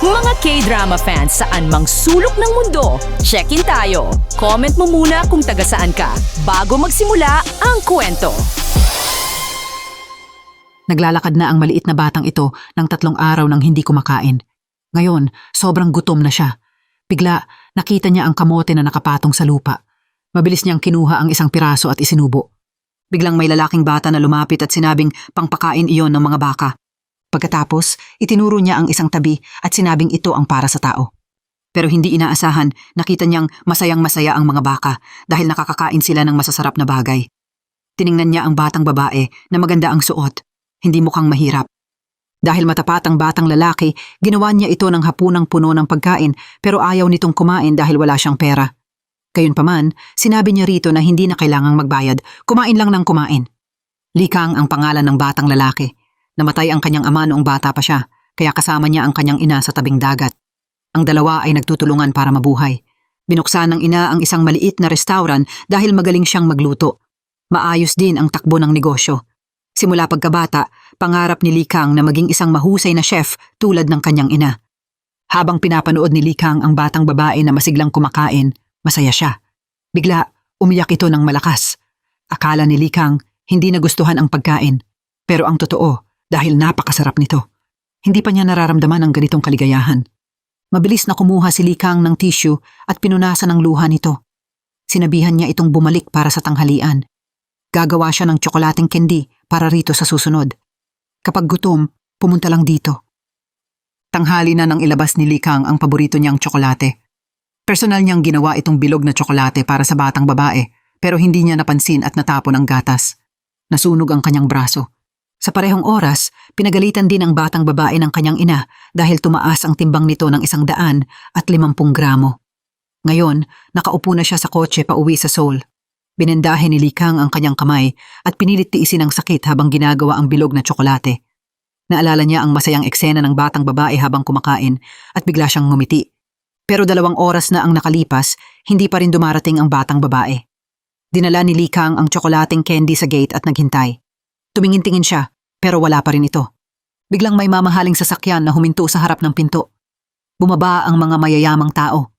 Mga K-drama fans saan mang sulok ng mundo, check-in tayo. Comment mo muna kung taga saan ka bago magsimula ang kwento. Naglalakad na ang maliit na batang ito ng 3 araw nang hindi kumakain. Ngayon, sobrang gutom na siya. Bigla, nakita niya ang kamote na nakapatong sa lupa. Mabilis niyang kinuha ang isang piraso at isinubo. Biglang may lalaking bata na lumapit at sinabing pangpakain iyon ng mga baka. Pagkatapos, itinuro niya ang isang tabi at sinabing ito ang para sa tao. Pero hindi inaasahan, nakita niyang masayang-masaya ang mga baka dahil nakakakain sila ng masasarap na bagay. Tiningnan niya ang batang babae na maganda ang suot, hindi mukhang mahirap. Dahil matapat ang batang lalaki, ginawa niya ito ng hapunang puno ng pagkain pero ayaw nitong kumain dahil wala siyang pera. Gayunpaman, sinabi niya rito na hindi na kailangang magbayad, kumain lang ng kumain. Likang ang pangalan ng batang lalaki. Namatay ang kanyang ama noong bata pa siya, kaya kasama niya ang kanyang ina sa tabing dagat. Ang dalawa ay nagtutulungan para mabuhay. Binuksan ng ina ang isang maliit na restaurant dahil magaling siyang magluto. Maayos din ang takbo ng negosyo. Simula pagkabata, pangarap ni Likang na maging isang mahusay na chef tulad ng kanyang ina. Habang pinapanood ni Likang ang batang babae na masiglang kumakain, masaya siya. Bigla, umiyak ito ng malakas. Akala ni Likang hindi nagustuhan ang pagkain. Pero ang totoo, dahil napakasarap nito. Hindi pa niya nararamdaman ang ganitong kaligayahan. Mabilis na kumuha si Likang ng tissue at pinunasan ng luha nito. Sinabihan niya itong bumalik para sa tanghalian. Gagawa siya ng tsokolating candy para rito sa susunod. Kapag gutom, pumunta lang dito. Tanghali na nang ilabas ni Likang ang paborito niyang tsokolate. Personal niyang ginawa itong bilog na tsokolate para sa batang babae pero hindi niya napansin at natapon ang gatas. Nasunog ang kanyang braso. Sa parehong oras, pinagalitan din ang batang babae ng kanyang ina dahil tumaas ang timbang nito ng 150 gramo. Ngayon, nakaupo na siya sa kotse pauwi sa Seoul. Binendahe ni Likang ang kanyang kamay at pinilit tiisin ang sakit habang ginagawa ang bilog na tsokolate. Naalala niya ang masayang eksena ng batang babae habang kumakain at bigla siyang ngumiti. Pero 2 oras na ang nakalipas, hindi pa rin dumarating ang batang babae. Dinala ni Likang ang tsokolating candy sa gate at naghintay. Tumingin-tingin siya, pero wala pa rin ito. Biglang may mamahaling sasakyan na huminto sa harap ng pinto. Bumaba ang mga mayayamang tao.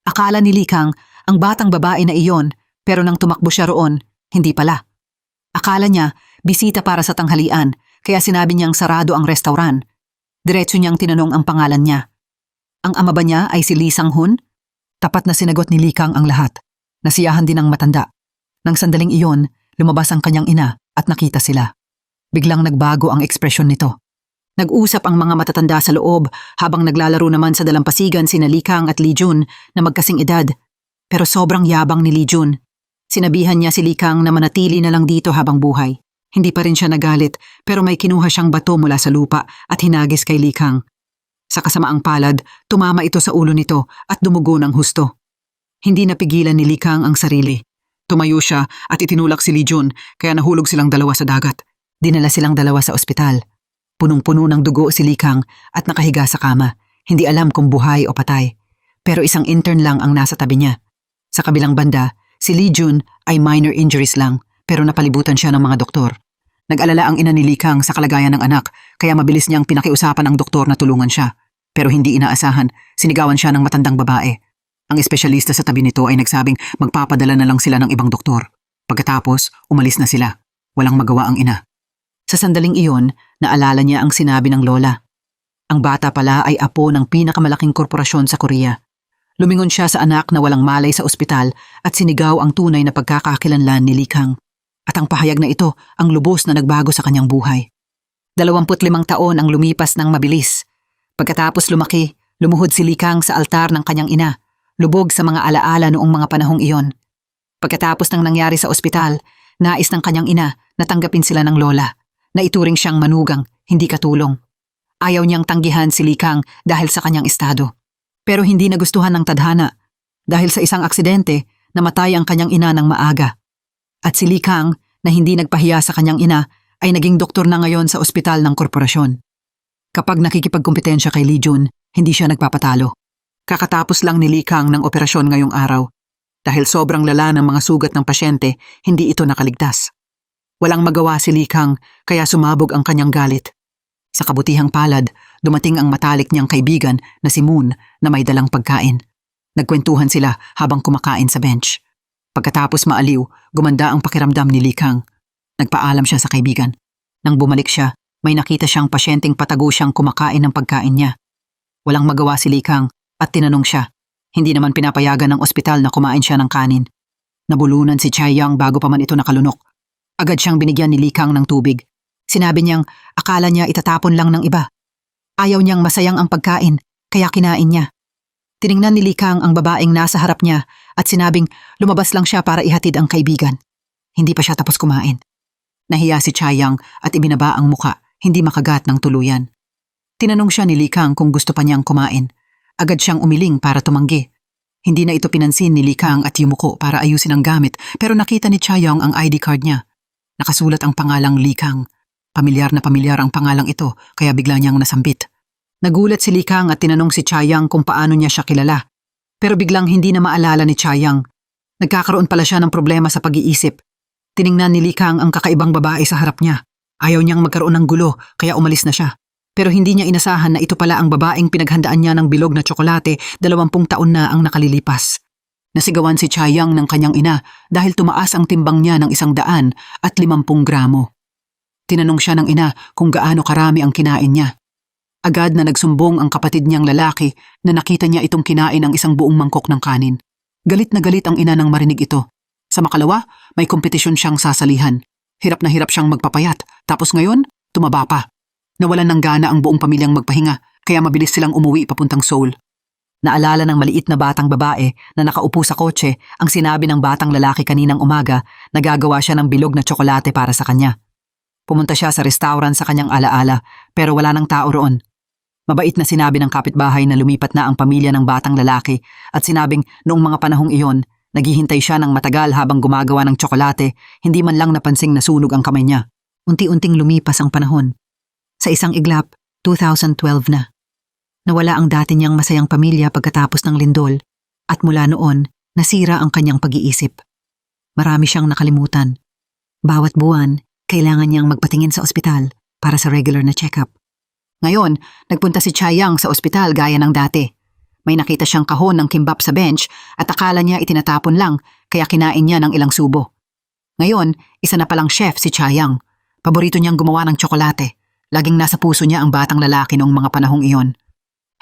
Akala ni Likang ang batang babae na iyon, pero nang tumakbo siya roon, hindi pala. Akala niya, bisita para sa tanghalian, kaya sinabi niyang sarado ang restaurant. Diretso niyang tinanong ang pangalan niya. Ang ama ba niya ay si Lee Sang-hun? Tapat na sinagot ni Likang ang lahat. Nasiyahan din ang matanda. Nang sandaling iyon, lumabas ang kanyang ina at nakita sila. Biglang nagbago ang ekspresyon nito. Nag-usap ang mga matatanda sa loob habang naglalaro naman sa dalampasigan sina Likang at Lee Jun na magkasing edad. Pero sobrang yabang ni Lee Jun. Sinabihan niya si Likang na manatili na lang dito habang buhay. Hindi pa rin siya nagalit pero may kinuha siyang bato mula sa lupa at hinagis kay Likang. Sa kasamaang palad, tumama ito sa ulo nito at dumugo ng husto. Hindi napigilan ni Likang ang sarili. Tumayo siya at itinulak si Lee Jun kaya nahulog silang dalawa sa dagat. Dinala silang dalawa sa ospital. Punong-puno ng dugo si Likang at nakahiga sa kama. Hindi alam kung buhay o patay. Pero isang intern lang ang nasa tabi niya. Sa kabilang banda, si Lee Jun ay minor injuries lang pero napalibutan siya ng mga doktor. Nag-alala ang ina ni Likang sa kalagayan ng anak kaya mabilis niyang pinakiusapan ang doktor na tulungan siya. Pero hindi inaasahan, sinigawan siya ng matandang babae. Ang espesyalista sa tabi nito ay nagsabing magpapadala na lang sila ng ibang doktor. Pagkatapos, umalis na sila. Walang magawa ang ina. Sa sandaling iyon, naalala niya ang sinabi ng lola. Ang bata pala ay apo ng pinakamalaking korporasyon sa Korea. Lumingon siya sa anak na walang malay sa ospital at sinigaw ang tunay na pagkakakilanlan ni Likang. At ang pahayag na ito ang lubos na nagbago sa kanyang buhay. 25 taon ang lumipas ng mabilis. Pagkatapos lumaki, lumuhod si Likang sa altar ng kanyang ina. Lubog sa mga alaala noong mga panahong iyon. Pagkatapos ng nangyari sa ospital, nais ng kanyang ina na tanggapin sila ng lola, na ituring siyang manugang, hindi katulong. Ayaw niyang tanggihan si Likang dahil sa kanyang estado. Pero hindi nagustuhan ng tadhana. Dahil sa isang aksidente, namatay ang kanyang ina ng maaga. At si Likang, na hindi nagpahiya sa kanyang ina, ay naging doktor na ngayon sa ospital ng korporasyon. Kapag nakikipagkompetensya kay Lee Jun, hindi siya nagpapatalo. Kakatapos lang ni Likang ng operasyon ngayong araw. Dahil sobrang lala ng mga sugat ng pasyente, hindi ito nakaligtas. Walang magawa si Likang kaya sumabog ang kanyang galit. Sa kabutihang palad, dumating ang matalik niyang kaibigan na si Moon na may dalang pagkain. Nagkwentuhan sila habang kumakain sa bench. Pagkatapos maaliw, gumanda ang pakiramdam ni Likang. Nagpaalam siya sa kaibigan. Nang bumalik siya, may nakita siyang pasyenteng patago siyang kumakain ng pagkain niya. Walang magawa si Likang at tinanong siya. Hindi naman pinapayagan ng ospital na kumain siya ng kanin. Nabulunan si Chaiyang bago pa man ito nakalunok. Agad siyang binigyan ni Likang ng tubig. Sinabi niyang akala niya itatapon lang ng iba. Ayaw niyang masayang ang pagkain, kaya kinain niya. Tiningnan ni Likang ang babaeng nasa harap niya at sinabing lumabas lang siya para ihatid ang kaibigan. Hindi pa siya tapos kumain. Nahiya si Chaiyang at ibinaba ang muka, hindi makagat ng tuluyan. Tinanong siya ni Likang kung gusto pa niyang kumain. Agad siyang umiling para tumanggi. Hindi na ito pinansin ni Likang at yumuko para ayusin ang gamit, pero nakita ni Chaiyang ang ID card niya. Nakasulat ang pangalang Likang. Pamilyar na pamilyar ang pangalang ito, kaya bigla niyang nasambit. Nagulat si Likang at tinanong si Chaiyang kung paano niya siya kilala. Pero biglang hindi na maalala ni Chaiyang. Nagkakaroon pala siya ng problema sa pag-iisip. Tiningnan ni Likang ang kakaibang babae sa harap niya. Ayaw niyang magkaroon ng gulo, kaya umalis na siya. Pero hindi niya inasahan na ito pala ang babaeng pinaghandaan niya ng bilog na tsokolate 20 taon na ang nakalilipas. Nasigawan si Chaiyang ng kanyang ina dahil tumaas ang timbang niya ng 150 gramo. Tinanong siya ng ina kung gaano karami ang kinain niya. Agad na nagsumbong ang kapatid niyang lalaki na nakita niya itong kinain ang isang buong mangkok ng kanin. Galit na galit ang ina nang marinig ito. Sa makalawa, may kompetisyon siyang sasalihan. Hirap na hirap siyang magpapayat, tapos ngayon, tumaba pa. Nawalan ng gana ang buong pamilyang magpahinga, kaya mabilis silang umuwi papuntang Seoul. Naalala ng maliit na batang babae na nakaupo sa kotse ang sinabi ng batang lalaki kaninang umaga na gagawa siya ng bilog na tsokolate para sa kanya. Pumunta siya sa restaurant sa kanyang alaala, pero wala nang tao roon. Mabait na sinabi ng kapitbahay na lumipat na ang pamilya ng batang lalaki at sinabing noong mga panahong iyon, naghihintay siya ng matagal habang gumagawa ng tsokolate, hindi man lang napansing nasunog ang kamay niya. Unti-unting lumipas ang panahon. Sa isang iglap, 2012 na. Nawala ang dati niyang masayang pamilya pagkatapos ng lindol at mula noon, nasira ang kanyang pag-iisip. Marami siyang nakalimutan. Bawat buwan, kailangan niyang magpatingin sa ospital para sa regular na check-up. Ngayon, nagpunta si Chaiyang sa ospital gaya ng dati. May nakita siyang kahon ng kimbap sa bench at akala niya itinatapon lang kaya kinain niya ng ilang subo. Ngayon, isa na palang chef si Chaiyang. Paborito niyang gumawa ng tsokolate. Laging nasa puso niya ang batang lalaki noong mga panahong iyon.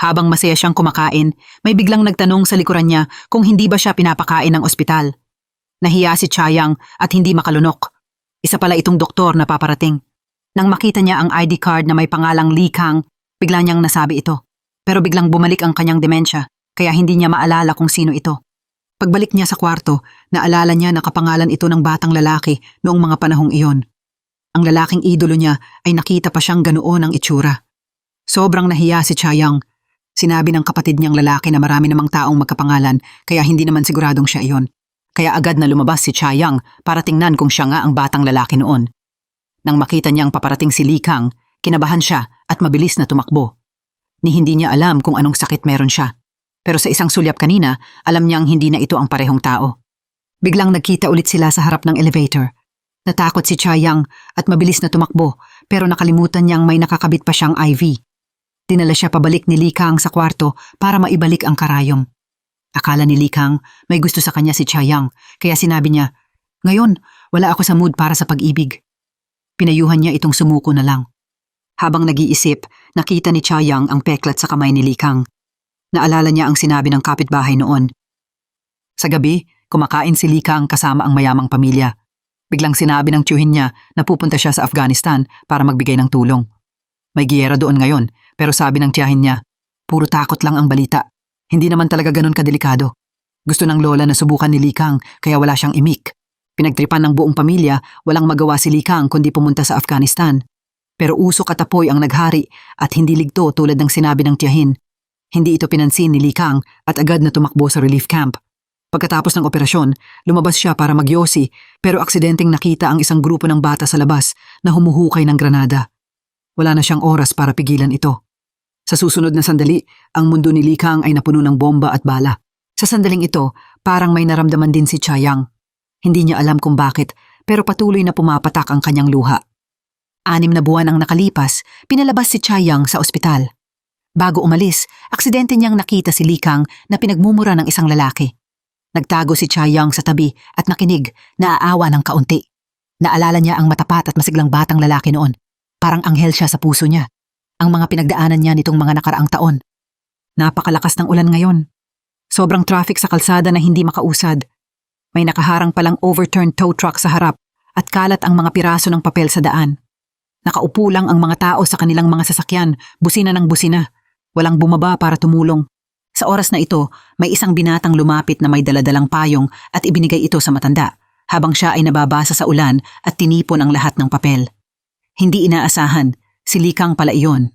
Habang masaya siyang kumakain, may biglang nagtanong sa likuran niya kung hindi ba siya pinapakain ng ospital. Nahiya si Chaiyang at hindi makalunok. Isa pala itong doktor na paparating. Nang makita niya ang ID card na may pangalang Likang, bigla niyang nasabi ito. Pero biglang bumalik ang kanyang demensya, kaya hindi niya maalala kung sino ito. Pagbalik niya sa kwarto, naalala niya na kapangalan ito ng batang lalaki noong mga panahong iyon. Ang lalaking idolo niya ay nakita pa siyang ganoon ang itsura. Sobrang nahiya si Chaiyang. Sinabi ng kapatid niyang lalaki na marami namang taong magkapangalan, kaya hindi naman siguradong siya iyon. Kaya agad na lumabas si Chaiyang para tingnan kung siya nga ang batang lalaki noon. Nang makita niyang paparating si Likang, kinabahan siya at mabilis na tumakbo. Ni hindi niya alam kung anong sakit meron siya. Pero sa isang sulyap kanina, alam niyang hindi na ito ang parehong tao. Biglang nagkita ulit sila sa harap ng elevator. Natakot si Chaiyang at mabilis na tumakbo pero nakalimutan niyang may nakakabit pa siyang IV. Dinala siya pabalik ni Likang sa kwarto para maibalik ang karayom. Akala ni Likang may gusto sa kanya si Chaiyang kaya sinabi niya, "Ngayon, wala ako sa mood para sa pag-ibig." Pinayuhan niya itong sumuko na lang. Habang nag-iisip, nakita ni Chaiyang ang peklat sa kamay ni Likang. Naalala niya ang sinabi ng kapitbahay noon. Sa gabi, kumakain si Likang kasama ang mayamang pamilya. Biglang sinabi ng tiyuhin niya na pupunta siya sa Afghanistan para magbigay ng tulong. May giyera doon ngayon, pero sabi ng tiyahin niya, puro takot lang ang balita. Hindi naman talaga ganun kadelikado. Gusto ng lola na subukan ni Likang kaya wala siyang imik. Pinagtripan ng buong pamilya, walang magawa si Likang kundi pumunta sa Afghanistan. Pero usok at apoy ang naghari at hindi ligto tulad ng sinabi ng tiyahin. Hindi ito pinansin ni Likang at agad na tumakbo sa relief camp. Pagkatapos ng operasyon, lumabas siya para magyosi pero aksidenteng nakita ang isang grupo ng bata sa labas na humuhukay ng granada. Wala na siyang oras para pigilan ito. Sa susunod na sandali, ang mundo ni Likang ay napuno ng bomba at bala. Sa sandaling ito, parang may naramdaman din si Chaiyang. Hindi niya alam kung bakit pero patuloy na pumapatak ang kanyang luha. 6 na buwan ang nakalipas, pinalabas si Chayang sa ospital. Bago umalis, aksidente niyang nakita si Likang na pinagmumura ng isang lalaki. Nagtago si Chayang sa tabi at nakinig, naaawa ng kaunti. Naalala niya ang matapat at masiglang batang lalaki noon. Parang anghel siya sa puso niya. Ang mga pinagdaanan niya nitong mga nakaraang taon. Napakalakas ng ulan ngayon. Sobrang traffic sa kalsada na hindi makausad. May nakaharang palang overturned tow truck sa harap at kalat ang mga piraso ng papel sa daan. Nakaupo lang ang mga tao sa kanilang mga sasakyan, busina ng busina. Walang bumaba para tumulong. Sa oras na ito, may isang binatang lumapit na may daladalang payong at ibinigay ito sa matanda, habang siya ay nababasa sa ulan at tinipon ang lahat ng papel. Hindi inaasahan, si Likang pala iyon.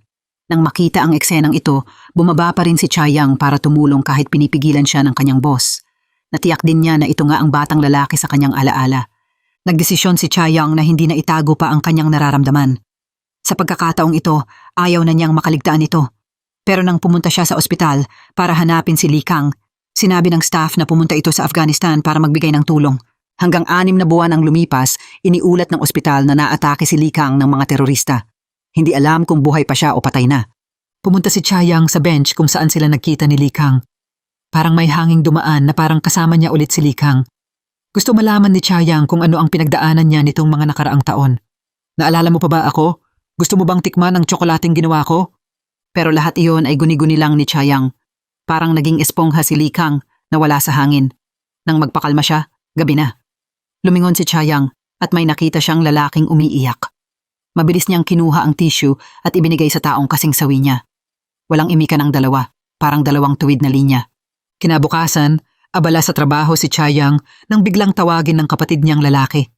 Nang makita ang eksenang ito, bumaba pa rin si Chayang para tumulong kahit pinipigilan siya ng kanyang boss. Natiyak din niya na ito nga ang batang lalaki sa kanyang alaala. Nagdesisyon si Chayang na hindi na itago pa ang kanyang nararamdaman. Sa pagkakataong ito, ayaw na niyang makaligtaan ito. Pero nang pumunta siya sa ospital para hanapin si Likang, sinabi ng staff na pumunta ito sa Afghanistan para magbigay ng tulong. Hanggang 6 na buwan ang lumipas, iniulat ng ospital na naatake si Likang ng mga terorista. Hindi alam kung buhay pa siya o patay na. Pumunta si Chayang sa bench kung saan sila nagkita ni Likang. Parang may hanging dumaan na parang kasama niya ulit si Likang. Gusto malaman ni Chayang kung ano ang pinagdaanan niya nitong mga nakaraang taon. Naalala mo pa ba ako? Gusto mo bang tikman ang tsokolating ginawa ko? Pero lahat iyon ay guni-guni lang ni Chayang. Parang naging espongha si Likang na wala sa hangin. Nang magpakalma siya, gabi na. Lumingon si Chayang at may nakita siyang lalaking umiiyak. Mabilis niyang kinuha ang tissue at ibinigay sa taong kasing sawi niya. Walang imika ng dalawa, parang dalawang tuwid na linya. Kinabukasan, abala sa trabaho si Chayang nang biglang tawagin ng kapatid niyang lalaki.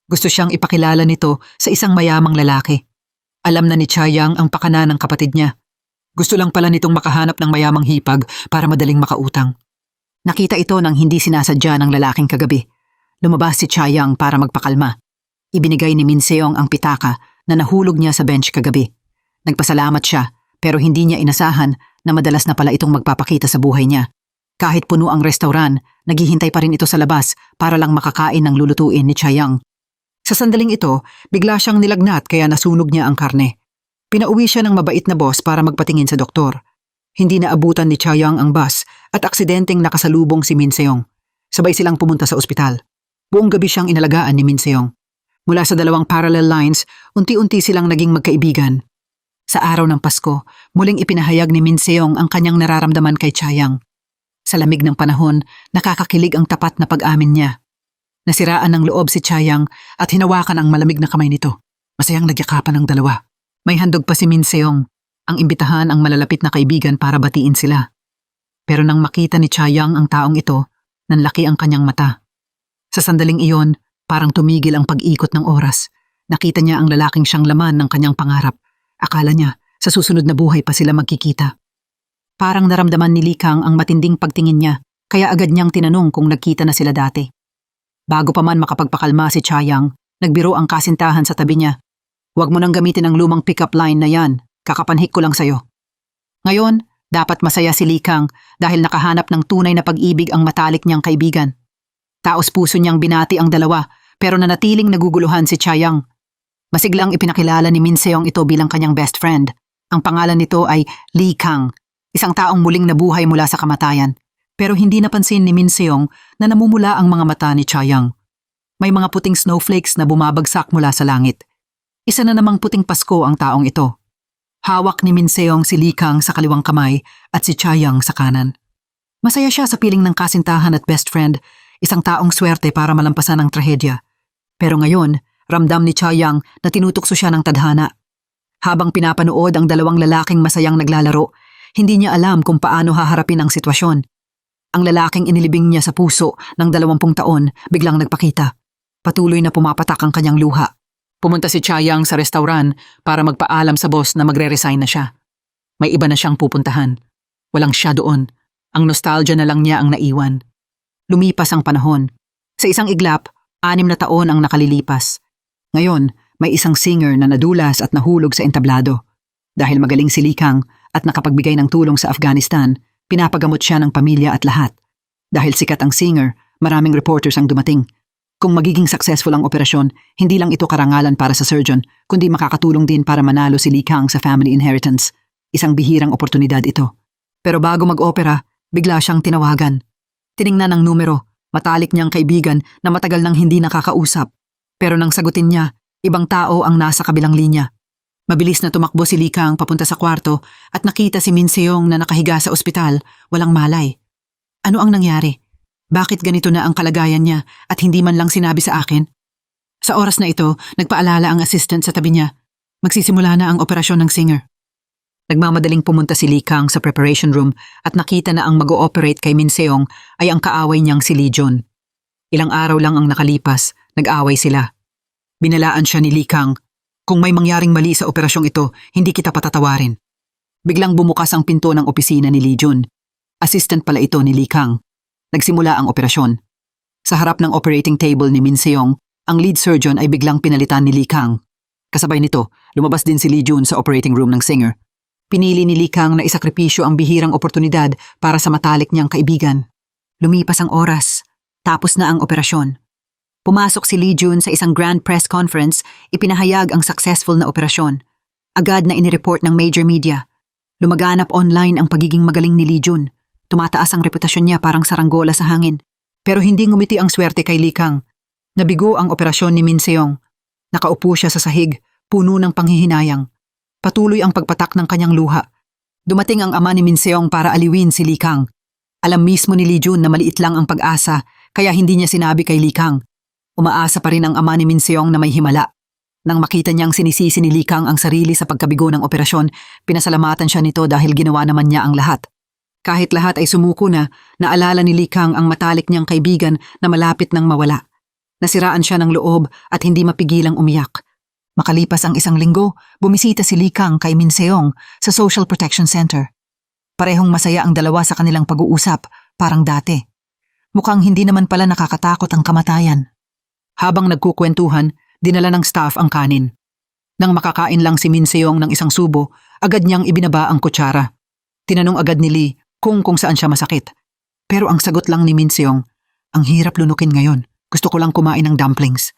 Gusto siyang ipakilala nito sa isang mayamang lalaki. Alam na ni Chayang ang pakana ng kapatid niya. Gusto lang pala nitong makahanap ng mayamang hipag para madaling makautang. Nakita ito nang hindi sinasadya ng lalaking kagabi. Lumabas si Chayang para magpakalma. Ibinigay ni Min Seong ang pitaka na nahulog niya sa bench kagabi. Nagpasalamat siya pero hindi niya inasahan na madalas na pala itong magpapakita sa buhay niya. Kahit puno ang restauran, naghihintay pa rin ito sa labas para lang makakain ng lulutuin ni Chayang. Sa sandaling ito, bigla siyang nilagnat kaya nasunog niya ang karne. Pinauwi siya ng mabait na boss para magpatingin sa doktor. Hindi naabutan ni Chayang ang bus at aksidenteng nakasalubong si Min Seong. Sabay silang pumunta sa ospital. Buong gabi siyang inalagaan ni Min Seong. Mula sa 2 parallel lines, unti-unti silang naging magkaibigan. Sa araw ng Pasko, muling ipinahayag ni Min Seong ang kanyang nararamdaman kay Chayang. Sa lamig ng panahon, nakakakilig ang tapat na pag-amin niya. Nasiraan ng loob si Chayang at hinawakan ang malamig na kamay nito. Masayang nagyakapan ng dalawa. May handog pa si Min Seong, ang imbitahan ang malalapit na kaibigan para batiin sila. Pero nang makita ni Chayang ang taong ito, nanlaki ang kanyang mata. Sa sandaling iyon, parang tumigil ang pag-ikot ng oras. Nakita niya ang lalaking siyang laman ng kanyang pangarap. Akala niya, sa susunod na buhay pa sila magkikita. Parang naramdaman ni Likang ang matinding pagtingin niya, kaya agad niyang tinanong kung nagkita na sila dati. Bago pa man makapagpakalma si Chayang, nagbiro ang kasintahan sa tabi niya. Huwag mo nang gamitin ang lumang pick-up line na yan, kakapanhik ko lang sa'yo. Ngayon, dapat masaya si Likang dahil nakahanap ng tunay na pag-ibig ang matalik niyang kaibigan. Taos puso niyang binati ang dalawa, pero nanatiling naguguluhan si Chayang. Masiglang ipinakilala ni Min Seong ito bilang kanyang best friend. Ang pangalan nito ay Likang. Isang taong muling nabuhay mula sa kamatayan. Pero hindi napansin ni Min Seong na namumula ang mga mata ni Chayang. May mga puting snowflakes na bumabagsak mula sa langit. Isa na namang puting Pasko ang taong ito. Hawak ni Min Seong si Likang sa kaliwang kamay at si Chayang sa kanan. Masaya siya sa piling ng kasintahan at best friend, isang taong swerte para malampasan ang trahedya. Pero ngayon, ramdam ni Chayang na tinutukso siya ng tadhana. Habang pinapanood ang 2 lalaking masayang naglalaro, hindi niya alam kung paano haharapin ang sitwasyon. Ang lalaking inilibing niya sa puso ng 20 taon biglang nagpakita. Patuloy na pumapatak ang kanyang luha. Pumunta si Chayang sa restauran para magpaalam sa boss na magre-resign na siya. May iba na siyang pupuntahan. Walang siya doon. Ang nostalgia na lang niya ang naiwan. Lumipas ang panahon. Sa isang iglap, 6 na taon ang nakalilipas. Ngayon, may isang singer na nadulas at nahulog sa entablado. Dahil magaling si Likang at nakapagbigay ng tulong sa Afghanistan, pinapagamot siya ng pamilya at lahat. Dahil sikat ang singer, maraming reporters ang dumating. Kung magiging successful ang operasyon, hindi lang ito karangalan para sa surgeon, kundi makakatulong din para manalo si Li Kang sa family inheritance. Isang bihirang oportunidad ito. Pero bago mag-opera, bigla siyang tinawagan. Tiningnan ang numero, matalik niyang kaibigan na matagal nang hindi nakakausap. Pero nang sagutin niya, ibang tao ang nasa kabilang linya. Mabilis na tumakbo si Li Kang papunta sa kwarto at nakita si Min Seong na nakahiga sa ospital, walang malay. Ano ang nangyari? Bakit ganito na ang kalagayan niya at hindi man lang sinabi sa akin? Sa oras na ito, nagpaalala ang assistant sa tabi niya. Magsisimula na ang operasyon ng singer. Nagmamadaling pumunta si Li Kang sa preparation room at nakita na ang mag-ooperate kay Min Seong ay ang kaaway niyang si Lee Jun. Ilang araw lang ang nakalipas, nag-away sila. Binalaan siya ni Li Kang, kung may mangyaring mali sa operasyong ito, hindi kita patatawarin. Biglang bumukas ang pinto ng opisina ni Lee Jun. Assistant pala ito ni Li Kang. Nagsimula ang operasyon. Sa harap ng operating table ni Min Seong, ang lead surgeon ay biglang pinalitan ni Li Kang. Kasabay nito, lumabas din si Lee Jun sa operating room ng singer. Pinili ni Li Kang na isakripisyo ang bihirang oportunidad para sa matalik niyang kaibigan. Lumipas ang oras, tapos na ang operasyon. Pumasok si Lee Jun sa isang grand press conference, ipinahayag ang successful na operasyon. Agad na inireport ng major media. Lumaganap online ang pagiging magaling ni Lee Jun. Tumataas ang reputasyon niya parang saranggola sa hangin. Pero hindi ngumiti ang swerte kay Li Kang. Nabigo ang operasyon ni Min Seong. Nakaupo siya sa sahig, puno ng panghihinayang. Patuloy ang pagpatak ng kanyang luha. Dumating ang ama ni Min Seong para aliwin si Li Kang. Alam mismo ni Lee Jun na maliit lang ang pag-asa, kaya hindi niya sinabi kay Li Kang. Umaasa pa rin ang ama ni Min Seong na may himala. Nang makita niyang sinisisi ni Li Kang ang sarili sa pagkabigo ng operasyon, pinasalamatan siya nito dahil ginawa naman niya ang lahat. Kahit lahat ay sumuko na, naalala ni Li Kang ang matalik niyang kaibigan na malapit nang mawala. Nasiraan siya ng loob at hindi mapigilang umiyak. Makalipas ang isang linggo, bumisita si Li Kang kay Min Seong sa Social Protection Center. Parehong masaya ang dalawa sa kanilang pag-uusap, parang dati. Mukhang hindi naman pala nakakatakot ang kamatayan. Habang nagkukwentuhan, dinala ng staff ang kanin. Nang makakain lang si Min Seong ng isang subo, agad niyang ibinaba ang kutsara. Tinanong agad ni Lee kung saan siya masakit. Pero ang sagot lang ni Min Seong, ang hirap lunukin ngayon. Gusto ko lang kumain ng dumplings.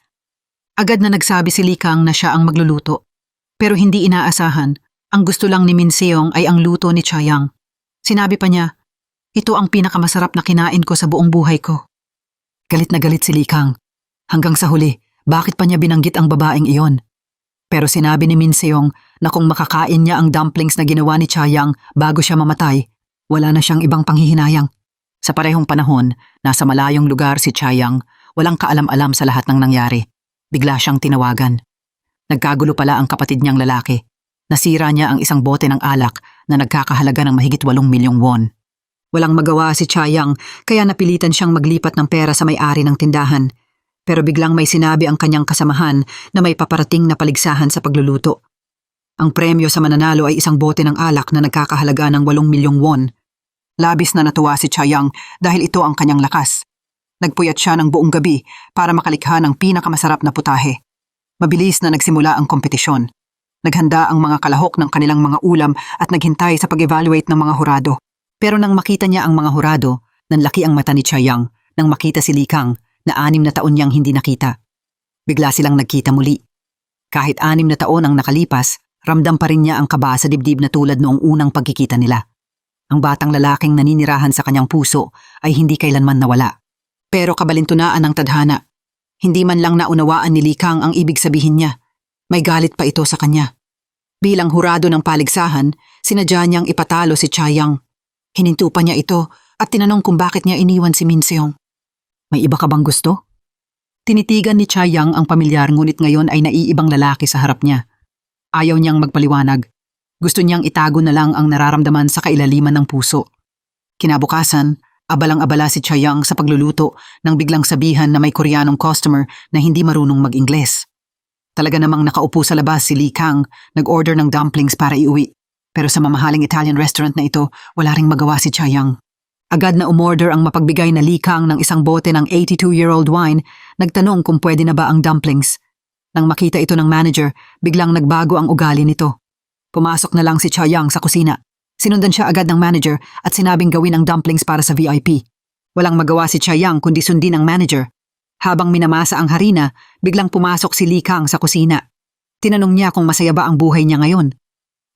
Agad na nagsabi si Li Kang na siya ang magluluto. Pero hindi inaasahan, ang gusto lang ni Min Seong ay ang luto ni Chayang. Sinabi pa niya, ito ang pinakamasarap na kinain ko sa buong buhay ko. Galit na galit si Li Kang. Hanggang sa huli, bakit pa niya binanggit ang babaeng iyon? Pero sinabi ni Min Seong na kung makakain niya ang dumplings na ginawa ni Chayang bago siya mamatay, wala na siyang ibang panghihinayang. Sa parehong panahon, nasa malayong lugar si Chayang, walang kaalam-alam sa lahat ng nangyari. Bigla siyang tinawagan. Nagkagulo pala ang kapatid niyang lalaki. Nasira niya ang isang bote ng alak na nagkakahalaga ng mahigit 8 milyong won. Walang magawa si Chayang kaya napilitan siyang maglipat ng pera sa may-ari ng tindahan. Pero biglang may sinabi ang kanyang kasamahan na may paparating na paligsahan sa pagluluto. Ang premyo sa mananalo ay isang bote ng alak na nagkakahalaga ng 8 milyong won. Labis na natuwa si Chayang dahil ito ang kanyang lakas. Nagpuyat siya ng buong gabi para makalikha ng pinakamasarap na putahe. Mabilis na nagsimula ang kompetisyon. Naghanda ang mga kalahok ng kanilang mga ulam at naghintay sa pag-evaluate ng mga hurado. Pero nang makita niya ang mga hurado, nanlaki ang mata ni Chayang nang makita si Li Kang na 6 na taon niyang hindi nakita. Bigla silang nagkita muli. Kahit 6 na taon ang nakalipas, ramdam pa rin niya ang kaba sa dibdib na tulad noong unang pagkikita nila. Ang batang lalaking naninirahan sa kanyang puso ay hindi kailanman nawala. Pero kabalintunaan ng tadhana. Hindi man lang naunawaan ni Li Kang ang ibig sabihin niya. May galit pa ito sa kanya. Bilang hurado ng paligsahan, sinadya niyang ipatalo si Chayang. Hininto pa niya ito at tinanong kung bakit niya iniwan si Min Seong. May iba ka bang gusto? Tinitigan ni Chayang ang pamilyar ngunit ngayon ay naiibang lalaki sa harap niya. Ayaw niyang magpaliwanag. Gusto niyang itago na lang ang nararamdaman sa kailaliman ng puso. Kinabukasan, abalang-abala si Chayang sa pagluluto nang biglang sabihan na may Koreanong customer na hindi marunong mag-Ingles. Talaga namang nakaupo sa labas si Li Kang, nag-order ng dumplings para iuwi. Pero sa mamahaling Italian restaurant na ito, wala ring magawa si Chayang. Agad na umorder ang mapagbigay na Li Kang ng isang bote ng 82-year-old wine, nagtanong kung pwede na ba ang dumplings. Nang makita ito ng manager, biglang nagbago ang ugali nito. Pumasok na lang si Chayang sa kusina. Sinundan siya agad ng manager at sinabing gawin ang dumplings para sa VIP. Walang magawa si Chayang kundi sundin ang manager. Habang minamasa ang harina, biglang pumasok si Li Kang sa kusina. Tinanong niya kung masaya ba ang buhay niya ngayon.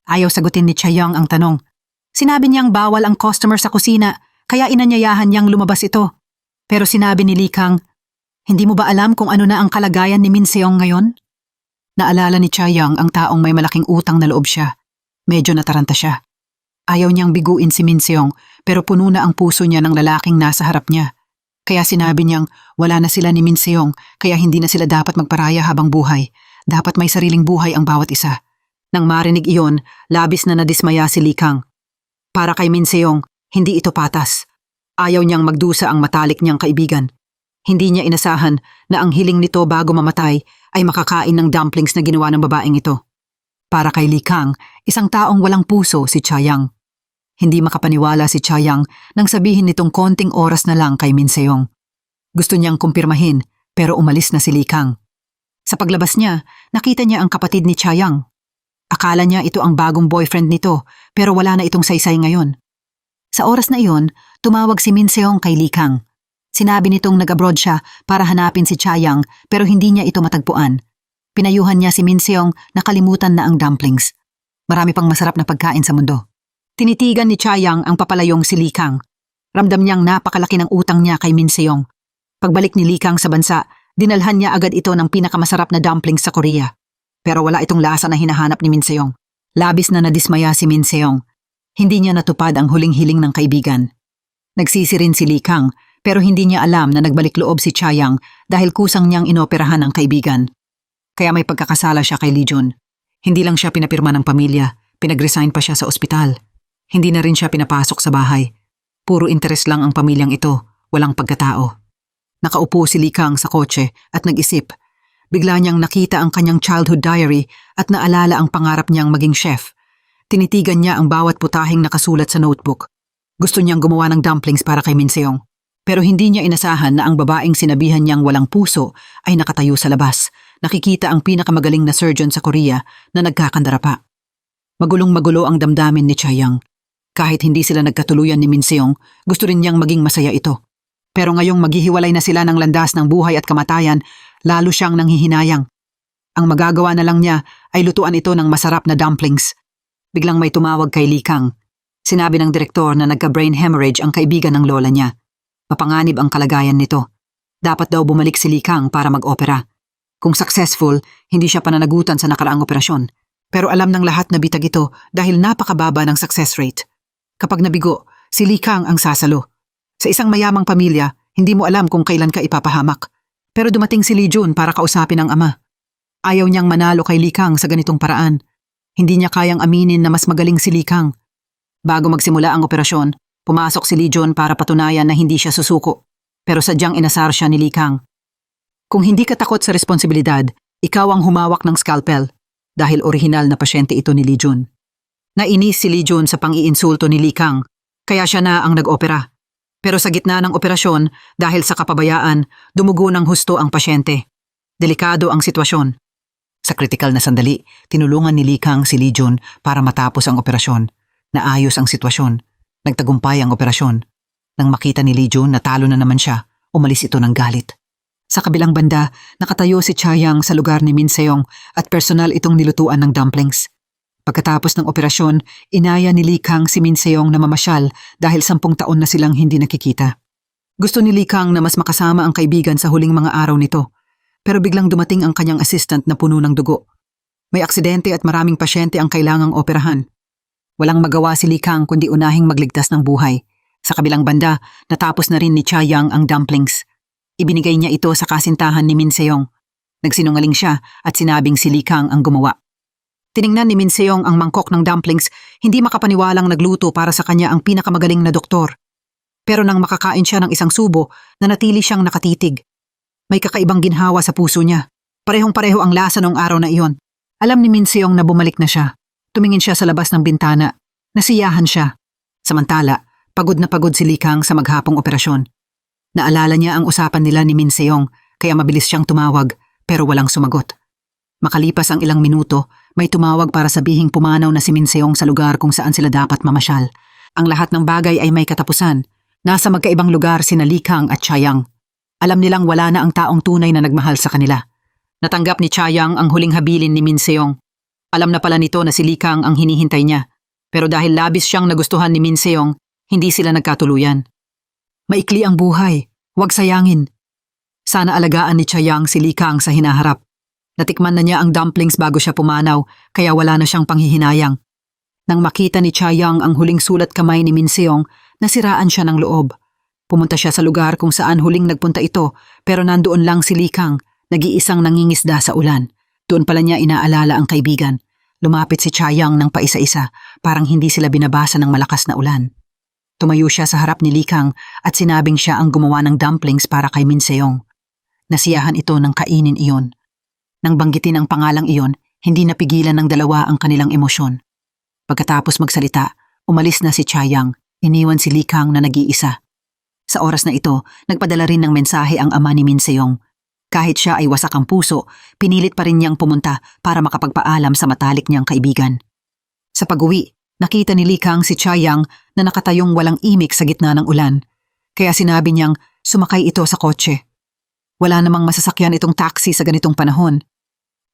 Ayaw sagutin ni Chayoung ang tanong. Sinabi niyang bawal ang customer sa kusina, kaya inanyayahan niyang lumabas ito. Pero sinabi ni Li Kang, hindi mo ba alam kung ano na ang kalagayan ni Min Seong ngayon? Naalala ni Chayoung ang taong may malaking utang na loob siya. Medyo nataranta siya. Ayaw niyang biguin si Min Seong pero puno na ang puso niya ng lalaking nasa harap niya. Kaya sinabi niyang wala na sila ni Min Seong kaya hindi na sila dapat magparaya habang buhay. Dapat may sariling buhay ang bawat isa. Nang marinig iyon, labis na nadismaya si Li Kang. Para kay Min Seong, hindi ito patas. Ayaw niyang magdusa ang matalik niyang kaibigan. Hindi niya inasahan na ang hiling nito bago mamatay ay makakain ng dumplings na ginawa ng babaeng ito. Para kay Li Kang, isang taong walang puso si Chayoung. Hindi makapaniwala si Chayoung nang sabihin nitong konting oras na lang kay Min Seong. Gusto niyang kumpirmahin pero umalis na si Li Kang. Sa paglabas niya, nakita niya ang kapatid ni Chayoung. Akala niya ito ang bagong boyfriend nito pero wala na itong saysay ngayon. Sa oras na iyon, tumawag si Min Seong kay Li Kang. Sinabi nitong nag-abroad siya para hanapin si Chayoung pero hindi niya ito matagpuan. Pinayuhan niya si Min Seong na kalimutan na ang dumplings. Marami pang masarap na pagkain sa mundo. Tinitigan ni Chayoung ang papalayong si Li Kang. Ramdam niyang napakalaki ng utang niya kay Min Seong. Pagbalik ni Li Kang sa bansa, dinalhan niya agad ito ng pinakamasarap na dumplings sa Korea. Pero wala itong lasa na hinahanap ni Min Seong. Labis na nadismaya si Min Seong. Hindi niya natupad ang huling hiling ng kaibigan. Nagsisi rin si Li Kang pero hindi niya alam na nagbalik loob si Chayoung dahil kusang niyang inoperahan ang kaibigan. Kaya may pagkakasala siya kay Lee Jun. Hindi lang siya pinapirma ng pamilya, pinag-resign pa siya sa ospital. Hindi na rin siya pinapasok sa bahay. Puro interes lang ang pamilyang ito, walang pagkatao. Nakaupo si Li Kang sa kotse at nag-isip. Bigla niyang nakita ang kanyang childhood diary at naalala ang pangarap niyang maging chef. Tinitigan niya ang bawat putahing nakasulat sa notebook. Gusto niyang gumawa ng dumplings para kay Min Seong. Pero hindi niya inasahan na ang babaeng sinabihan niyang walang puso ay nakatayo sa labas. Nakikita ang pinakamagaling na surgeon sa Korea na nagkakandara pa. Magulong-magulo ang damdamin ni Chayoung. Kahit hindi sila nagkatuluyan ni Min Seong, gusto rin niyang maging masaya ito. Pero ngayong maghihiwalay na sila ng landas ng buhay at kamatayan, lalo siyang nanghihinayang. Ang magagawa na lang niya ay lutuan ito ng masarap na dumplings. Biglang may tumawag kay Li Kang. Sinabi ng direktor na nagka-brain hemorrhage ang kaibigan ng lola niya. Mapanganib ang kalagayan nito. Dapat daw bumalik si Li Kang para mag-opera. Kung successful, hindi siya pananagutan sa nakaraang operasyon. Pero alam ng lahat na bitag ito dahil napakababa ng success rate. Kapag nabigo, si Li Kang ang sasalo. Sa isang mayamang pamilya, hindi mo alam kung kailan ka ipapahamak. Pero dumating si Lee Jun para kausapin ang ama. Ayaw niyang manalo kay Li Kang sa ganitong paraan. Hindi niya kayang aminin na mas magaling si Li Kang. Bago magsimula ang operasyon, pumasok si Lee Jun para patunayan na hindi siya susuko. Pero sadyang inasar siya ni Li Kang. Kung hindi ka takot sa responsibilidad, ikaw ang humawak ng scalpel dahil orihinal na pasyente ito ni Lee Jun. Nainis si Lee Jun sa pang-iinsulto ni Li Kang, kaya siya na ang nag-opera. Pero sa gitna ng operasyon, dahil sa kapabayaan, dumugo ng husto ang pasyente. Delikado ang sitwasyon. Sa kritikal na sandali, tinulungan ni Li Kang si Lee Jun para matapos ang operasyon. Naayos ang sitwasyon. Nagtagumpay ang operasyon. Nang makita ni Lee Jun na talo na naman siya, umalis ito ng galit. Sa kabilang banda, nakatayo si Chayoung sa lugar ni Min Seong at personal itong nilutuan ng dumplings. Pagkatapos ng operasyon, inaya ni Li Kang si Min Seong na mamasyal dahil 10 taon na silang hindi nakikita. Gusto ni Li Kang na mas makasama ang kaibigan sa huling mga araw nito, pero biglang dumating ang kanyang assistant na puno ng dugo. May aksidente at maraming pasyente ang kailangang operahan. Walang magawa si Li Kang kundi unahing magligtas ng buhay. Sa kabilang banda, natapos na rin ni Chayoung ang dumplings. Ibinigay niya ito sa kasintahan ni Min Seong. Nagsinungaling siya at sinabing si Li Kang ang gumawa. Tiningnan ni Min Seong ang mangkok ng dumplings, hindi makapaniwalang nagluto para sa kanya ang pinakamagaling na doktor. Pero nang makakain siya ng isang subo, nanatili siyang nakatitig. May kakaibang ginhawa sa puso niya. Parehong-pareho ang lasa noong araw na iyon. Alam ni Min Seong na bumalik na siya. Tumingin siya sa labas ng bintana. Nasiyahan siya. Samantala, pagod na pagod si Li Kang sa maghapong operasyon. Naalala niya ang usapan nila ni Min Seong, kaya mabilis siyang tumawag, pero walang sumagot. Makalipas ang ilang minuto, may tumawag para sabihing pumanaw na si Min Seong sa lugar kung saan sila dapat mamasyal. Ang lahat ng bagay ay may katapusan. Nasa magkaibang lugar sina Li Kang at Chayoung. Alam nilang wala na ang taong tunay na nagmahal sa kanila. Natanggap ni Chayang ang huling habilin ni Min Seong. Alam na pala nito na si Lee Kang ang hinihintay niya. Pero dahil labis siyang nagustuhan ni Min Seong, hindi sila nagkatuluyan. Maikli ang buhay, huwag sayangin. Sana alagaan ni Chayang si Lee Kang sa hinaharap. Natikman na niya ang dumplings bago siya pumanaw, kaya wala na siyang panghihinayang. Nang makita ni Chayang ang huling sulat kamay ni Min Seong, nasiraan siya ng loob. Pumunta siya sa lugar kung saan huling nagpunta ito, pero nandoon lang si Lee Kang, nag-iisang nangingisda sa ulan. Doon pala niya inaalala ang kaibigan. Lumapit si Chayang ng paisa-isa, parang hindi sila binabasa ng malakas na ulan. Tumayo siya sa harap ni Lee Kang at sinabing siya ang gumawa ng dumplings para kay Min Seong. Nasiyahan ito ng kainin iyon. Nang banggitin ang pangalang iyon, hindi napigilan ng dalawa ang kanilang emosyon. Pagkatapos magsalita, umalis na si Chayang, iniwan si Lee Kang na nag-iisa. Sa oras na ito, nagpadala rin ng mensahe ang ama ni Min Seong. Kahit siya ay wasak ang puso, pinilit pa rin niyang pumunta para makapagpaalam sa matalik niyang kaibigan. Sa pag-uwi, nakita ni Lee Kang si Chayang na nakatayong walang imik sa gitna ng ulan. Kaya sinabi niyang sumakay ito sa kotse. Wala namang masasakyan itong taxi sa ganitong panahon.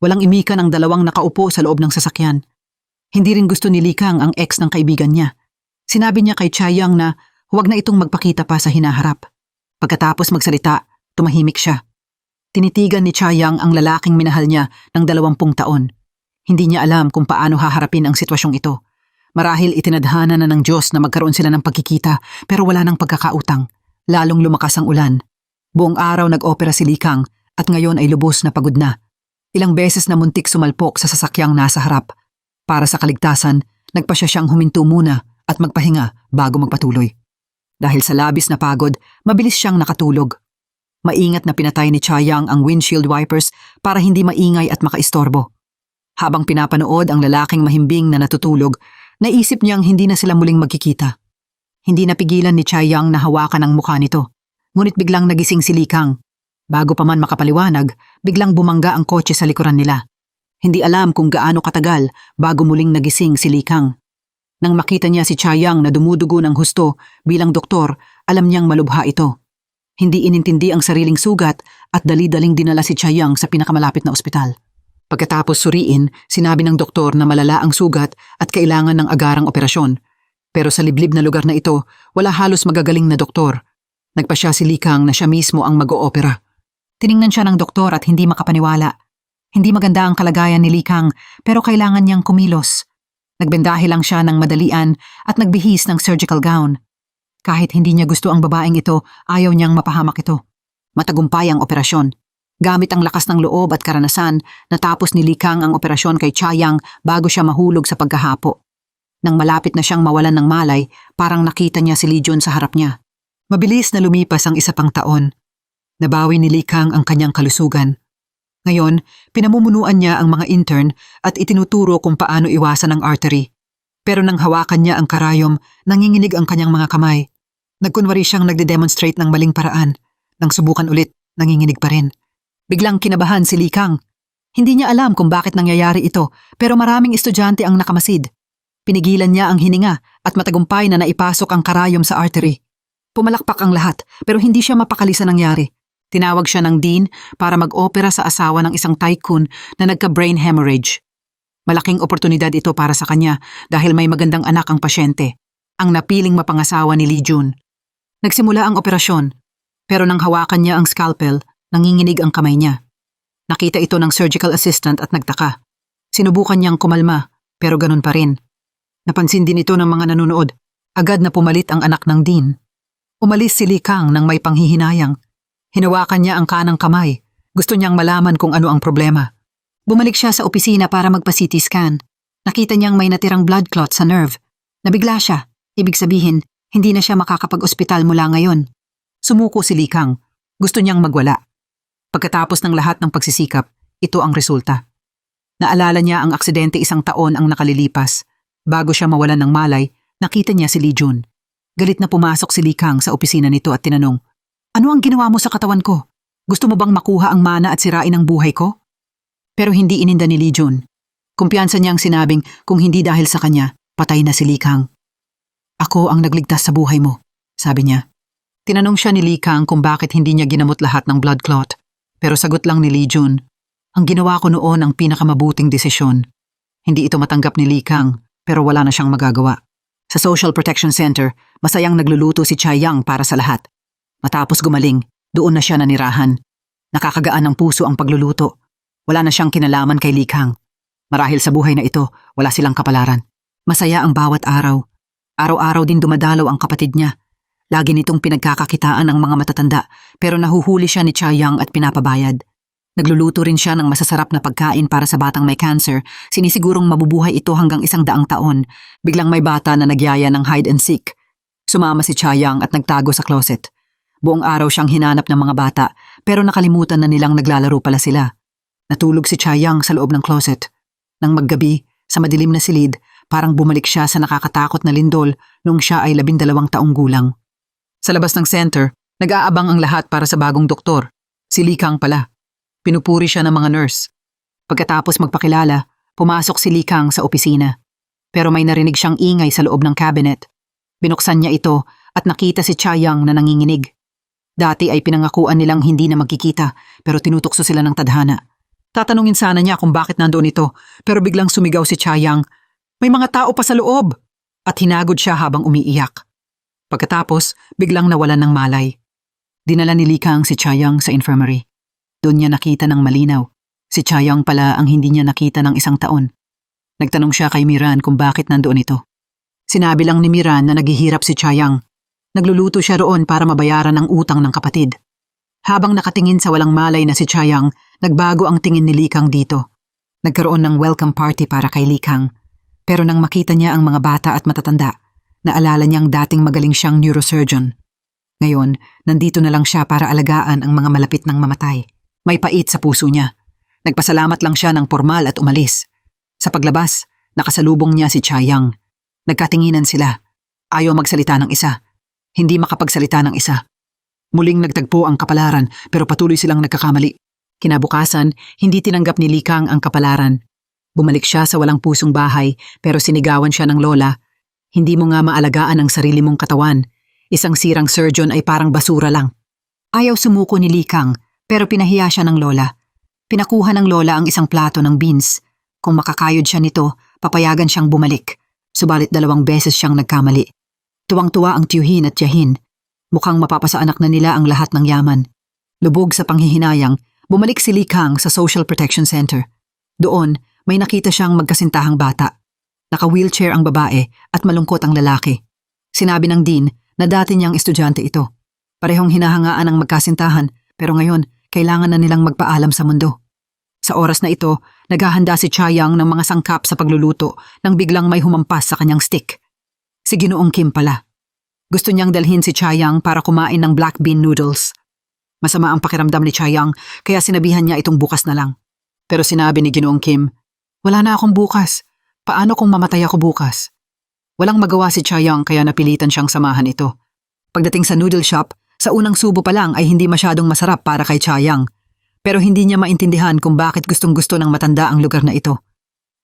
Walang imikan ang dalawang nakaupo sa loob ng sasakyan. Hindi rin gusto ni Lee Kang ang ex ng kaibigan niya. Sinabi niya kay Chayang na huwag na itong magpakita pa sa hinaharap. Pagkatapos magsalita, tumahimik siya. Tinitigan ni Chayang ang lalaking minahal niya ng 20 taon. Hindi niya alam kung paano haharapin ang sitwasyong ito. Marahil itinadhana na ng Diyos na magkaroon sila ng pagkikita pero wala nang pagkakautang. Lalong lumakas ang ulan. Buong araw nag-opera si Lee Kang at ngayon ay lubos na pagod na. Ilang beses na muntik sumalpok sa sasakyang nasa harap. Para sa kaligtasan, nagpasya siyang huminto muna at magpahinga bago magpatuloy. Dahil sa labis na pagod, mabilis siyang nakatulog. Maingat na pinatay ni Chayang ang windshield wipers para hindi maingay at makaistorbo. Habang pinapanood ang lalaking mahimbing na natutulog, naisip niyang hindi na sila muling magkikita. Hindi napigilan ni Chayang na hawakan ang mukha nito. Ngunit biglang nagising si Lee Kang. Bago pa man makapaliwanag, biglang bumangga ang kotse sa likuran nila. Hindi alam kung gaano katagal bago muling nagising si Lee Kang. Nang makita niya si Chayang na dumudugo ng husto bilang doktor, alam niyang malubha ito. Hindi inintindi ang sariling sugat at dali-daling dinala si Chayang sa pinakamalapit na ospital. Pagkatapos suriin, sinabi ng doktor na malala ang sugat at kailangan ng agarang operasyon. Pero sa liblib na lugar na ito, wala halos magagaling na doktor. Nagpasya si Lee Kang na siya mismo ang mag-oopera. Tiningnan siya ng doktor at hindi makapaniwala. Hindi maganda ang kalagayan ni Lee Kang pero kailangan niyang kumilos. Nagbendahe lang siya ng madalian at nagbihis ng surgical gown. Kahit hindi niya gusto ang babaeng ito, ayaw niyang mapahamak ito. Matagumpay ang operasyon. Gamit ang lakas ng loob at karanasan, natapos ni Lee Kang ang operasyon kay Chayang bago siya mahulog sa pagkahapo. Nang malapit na siyang mawalan ng malay, parang nakita niya si Lee Jun sa harap niya. Mabilis na lumipas ang 1 pang taon. Nabawi ni Lee Kang ang kanyang kalusugan. Ngayon, pinamumunuan niya ang mga intern at itinuturo kung paano iwasan ang artery. Pero nang hawakan niya ang karayom, nanginginig ang kanyang mga kamay. Nagkunwari siyang nagde-demonstrate ng maling paraan. Nang subukan ulit, nanginginig pa rin. Biglang kinabahan si Lee Kang. Hindi niya alam kung bakit nangyayari ito, pero maraming estudyante ang nakamasid. Pinigilan niya ang hininga at matagumpay na naipasok ang karayom sa artery. Pumalakpak ang lahat, pero hindi siya mapakali sa nangyari. Tinawag siya ng dean para mag-opera sa asawa ng isang tycoon na nagka-brain hemorrhage. Malaking oportunidad ito para sa kanya dahil may magandang anak ang pasyente, ang napiling mapangasawa ni Lee Jun. Nagsimula ang operasyon, pero nang hawakan niya ang scalpel, nanginginig ang kamay niya. Nakita ito ng surgical assistant at nagtaka. Sinubukan niyang kumalma, pero ganun pa rin. Napansin din ito ng mga nanonood. Agad na pumalit ang anak ng dean. Umalis si Lee Kang nang may panghihinayang. Hinawakan niya ang kanang kamay. Gusto niyang malaman kung ano ang problema. Bumalik siya sa opisina para magpa-CT scan. Nakita niyang may natirang blood clot sa nerve. Nabigla siya. Ibig sabihin, hindi na siya makakapag-ospital mula ngayon. Sumuko si Lee Kang. Gusto niyang magwala. Pagkatapos ng lahat ng pagsisikap, ito ang resulta. Naalala niya ang aksidente 1 taon ang nakalilipas. Bago siya mawalan ng malay, nakita niya si Lee Jun. Galit na pumasok si Lee Kang sa opisina nito at tinanong, "Ano ang ginawa mo sa katawan ko? Gusto mo bang makuha ang mana at sirain ang buhay ko?" Pero hindi ininda ni Lee Jun. Kumpiyansa niyang sinabing kung hindi dahil sa kanya, patay na si Lee Kang. "Ako ang nagligtas sa buhay mo," sabi niya. Tinanong siya ni Lee Kang kung bakit hindi niya ginamot lahat ng blood clot. Pero sagot lang ni Lee Jun, ang ginawa ko noon ang pinakamabuting desisyon. Hindi ito matanggap ni Lee Kang, pero wala na siyang magagawa. Sa Social Protection Center, masayang nagluluto si Chai Yang para sa lahat. Matapos gumaling, doon na siya nanirahan. Nakakagaan ng puso ang pagluluto. Wala na siyang kinalaman kay Lee Kang. Marahil sa buhay na ito, wala silang kapalaran. Masaya ang bawat araw. Araw-araw din dumadalaw ang kapatid niya. Lagi nitong pinagkakakitaan ang mga matatanda, pero nahuhuli siya ni Chai Yang at pinapabayad. Nagluluto rin siya ng masasarap na pagkain para sa batang may cancer, sinisigurong mabubuhay ito hanggang 100 taon. Biglang may bata na nagyaya ng hide and seek. Sumama si Chai Yang at nagtago sa closet. Buong araw siyang hinanap ng mga bata, pero nakalimutan na nilang naglalaro pala sila. Natulog si Chai Yang sa loob ng closet. Nang maggabi, sa madilim na silid, parang bumalik siya sa nakakatakot na lindol noong siya ay 12 taong gulang. Sa labas ng center, nag-aabang ang lahat para sa bagong doktor. Si Lee Kang pala. Pinupuri siya ng mga nurse. Pagkatapos magpakilala, pumasok si Lee Kang sa opisina. Pero may narinig siyang ingay sa loob ng cabinet. Binuksan niya ito at nakita si Chai Yang na nanginginig. Dati ay pinangakuan nilang hindi na magkikita, pero tinutukso sila ng tadhana. Tatanungin sana niya kung bakit nandoon ito, pero biglang sumigaw si Chai Yang, "May mga tao pa sa loob!" At hinagod siya habang umiiyak. Pagkatapos, biglang nawalan ng malay. Dinala ni Lee Kang si Chai Yang sa infirmary. Doon niya nakita ng malinaw. Si Chai Yang pala ang hindi niya nakita ng 1 taon. Nagtanong siya kay Miran kung bakit nandoon ito. Sinabi lang ni Miran na naghihirap si Chai Yang. Nagluluto siya roon para mabayaran ang utang ng kapatid. Habang nakatingin sa walang malay na si Chai Yang, nagbago ang tingin ni Lee Kang dito. Nagkaroon ng welcome party para kay Lee Kang. Pero nang makita niya ang mga bata at matatanda, naalala niyang dating magaling siyang neurosurgeon. Ngayon, nandito na lang siya para alagaan ang mga malapit ng mamatay. May pait sa puso niya. Nagpasalamat lang siya ng formal at umalis. Sa paglabas, nakasalubong niya si Chai Yang. Nagkatinginan sila. Ayaw magsalita ng isa. Hindi makapagsalita ng isa. Muling nagtagpo ang kapalaran pero patuloy silang nagkakamali. Kinabukasan, hindi tinanggap ni Lee Kang ang kapalaran. Bumalik siya sa walang pusong bahay pero sinigawan siya ng lola. Hindi mo nga maalagaan ang sarili mong katawan. Isang sirang surgeon ay parang basura lang. Ayaw sumuko ni Lee Kang. Pero pinahiya siya ng lola. Pinakuha ng lola ang isang plato ng beans. Kung makakayod siya nito, papayagan siyang bumalik. Subalit 2 beses siyang nagkamali. Tuwang-tuwa ang tiyuhin at tiyahin. Mukhang mapapasaanak na nila ang lahat ng yaman. Lubog sa panghihinayang, bumalik si Lee Kang sa Social Protection Center. Doon, may nakita siyang magkasintahang bata. Naka-wheelchair ang babae at malungkot ang lalaki. Sinabi ng dean na dati niyang estudyante ito. Parehong hinahangaan ang magkasintahan, pero ngayon, kailangan na nilang magpaalam sa mundo. Sa oras na ito, naghahanda si Chai Yang ng mga sangkap sa pagluluto nang biglang may humampas sa kanyang stick. Si Ginoong Kim pala. Gusto niyang dalhin si Chai Yang para kumain ng black bean noodles. Masama ang pakiramdam ni Chai Yang kaya sinabihan niya itong bukas na lang. Pero sinabi ni Ginoong Kim, "Wala na akong bukas. Paano kung mamatay ako bukas?" Walang magawa si Chai Yang kaya napilitan siyang samahan ito. Pagdating sa noodle shop, sa unang subo pa lang ay hindi masyadong masarap para kay Chai Yang. Pero hindi niya maintindihan kung bakit gustong-gusto ng matanda ang lugar na ito.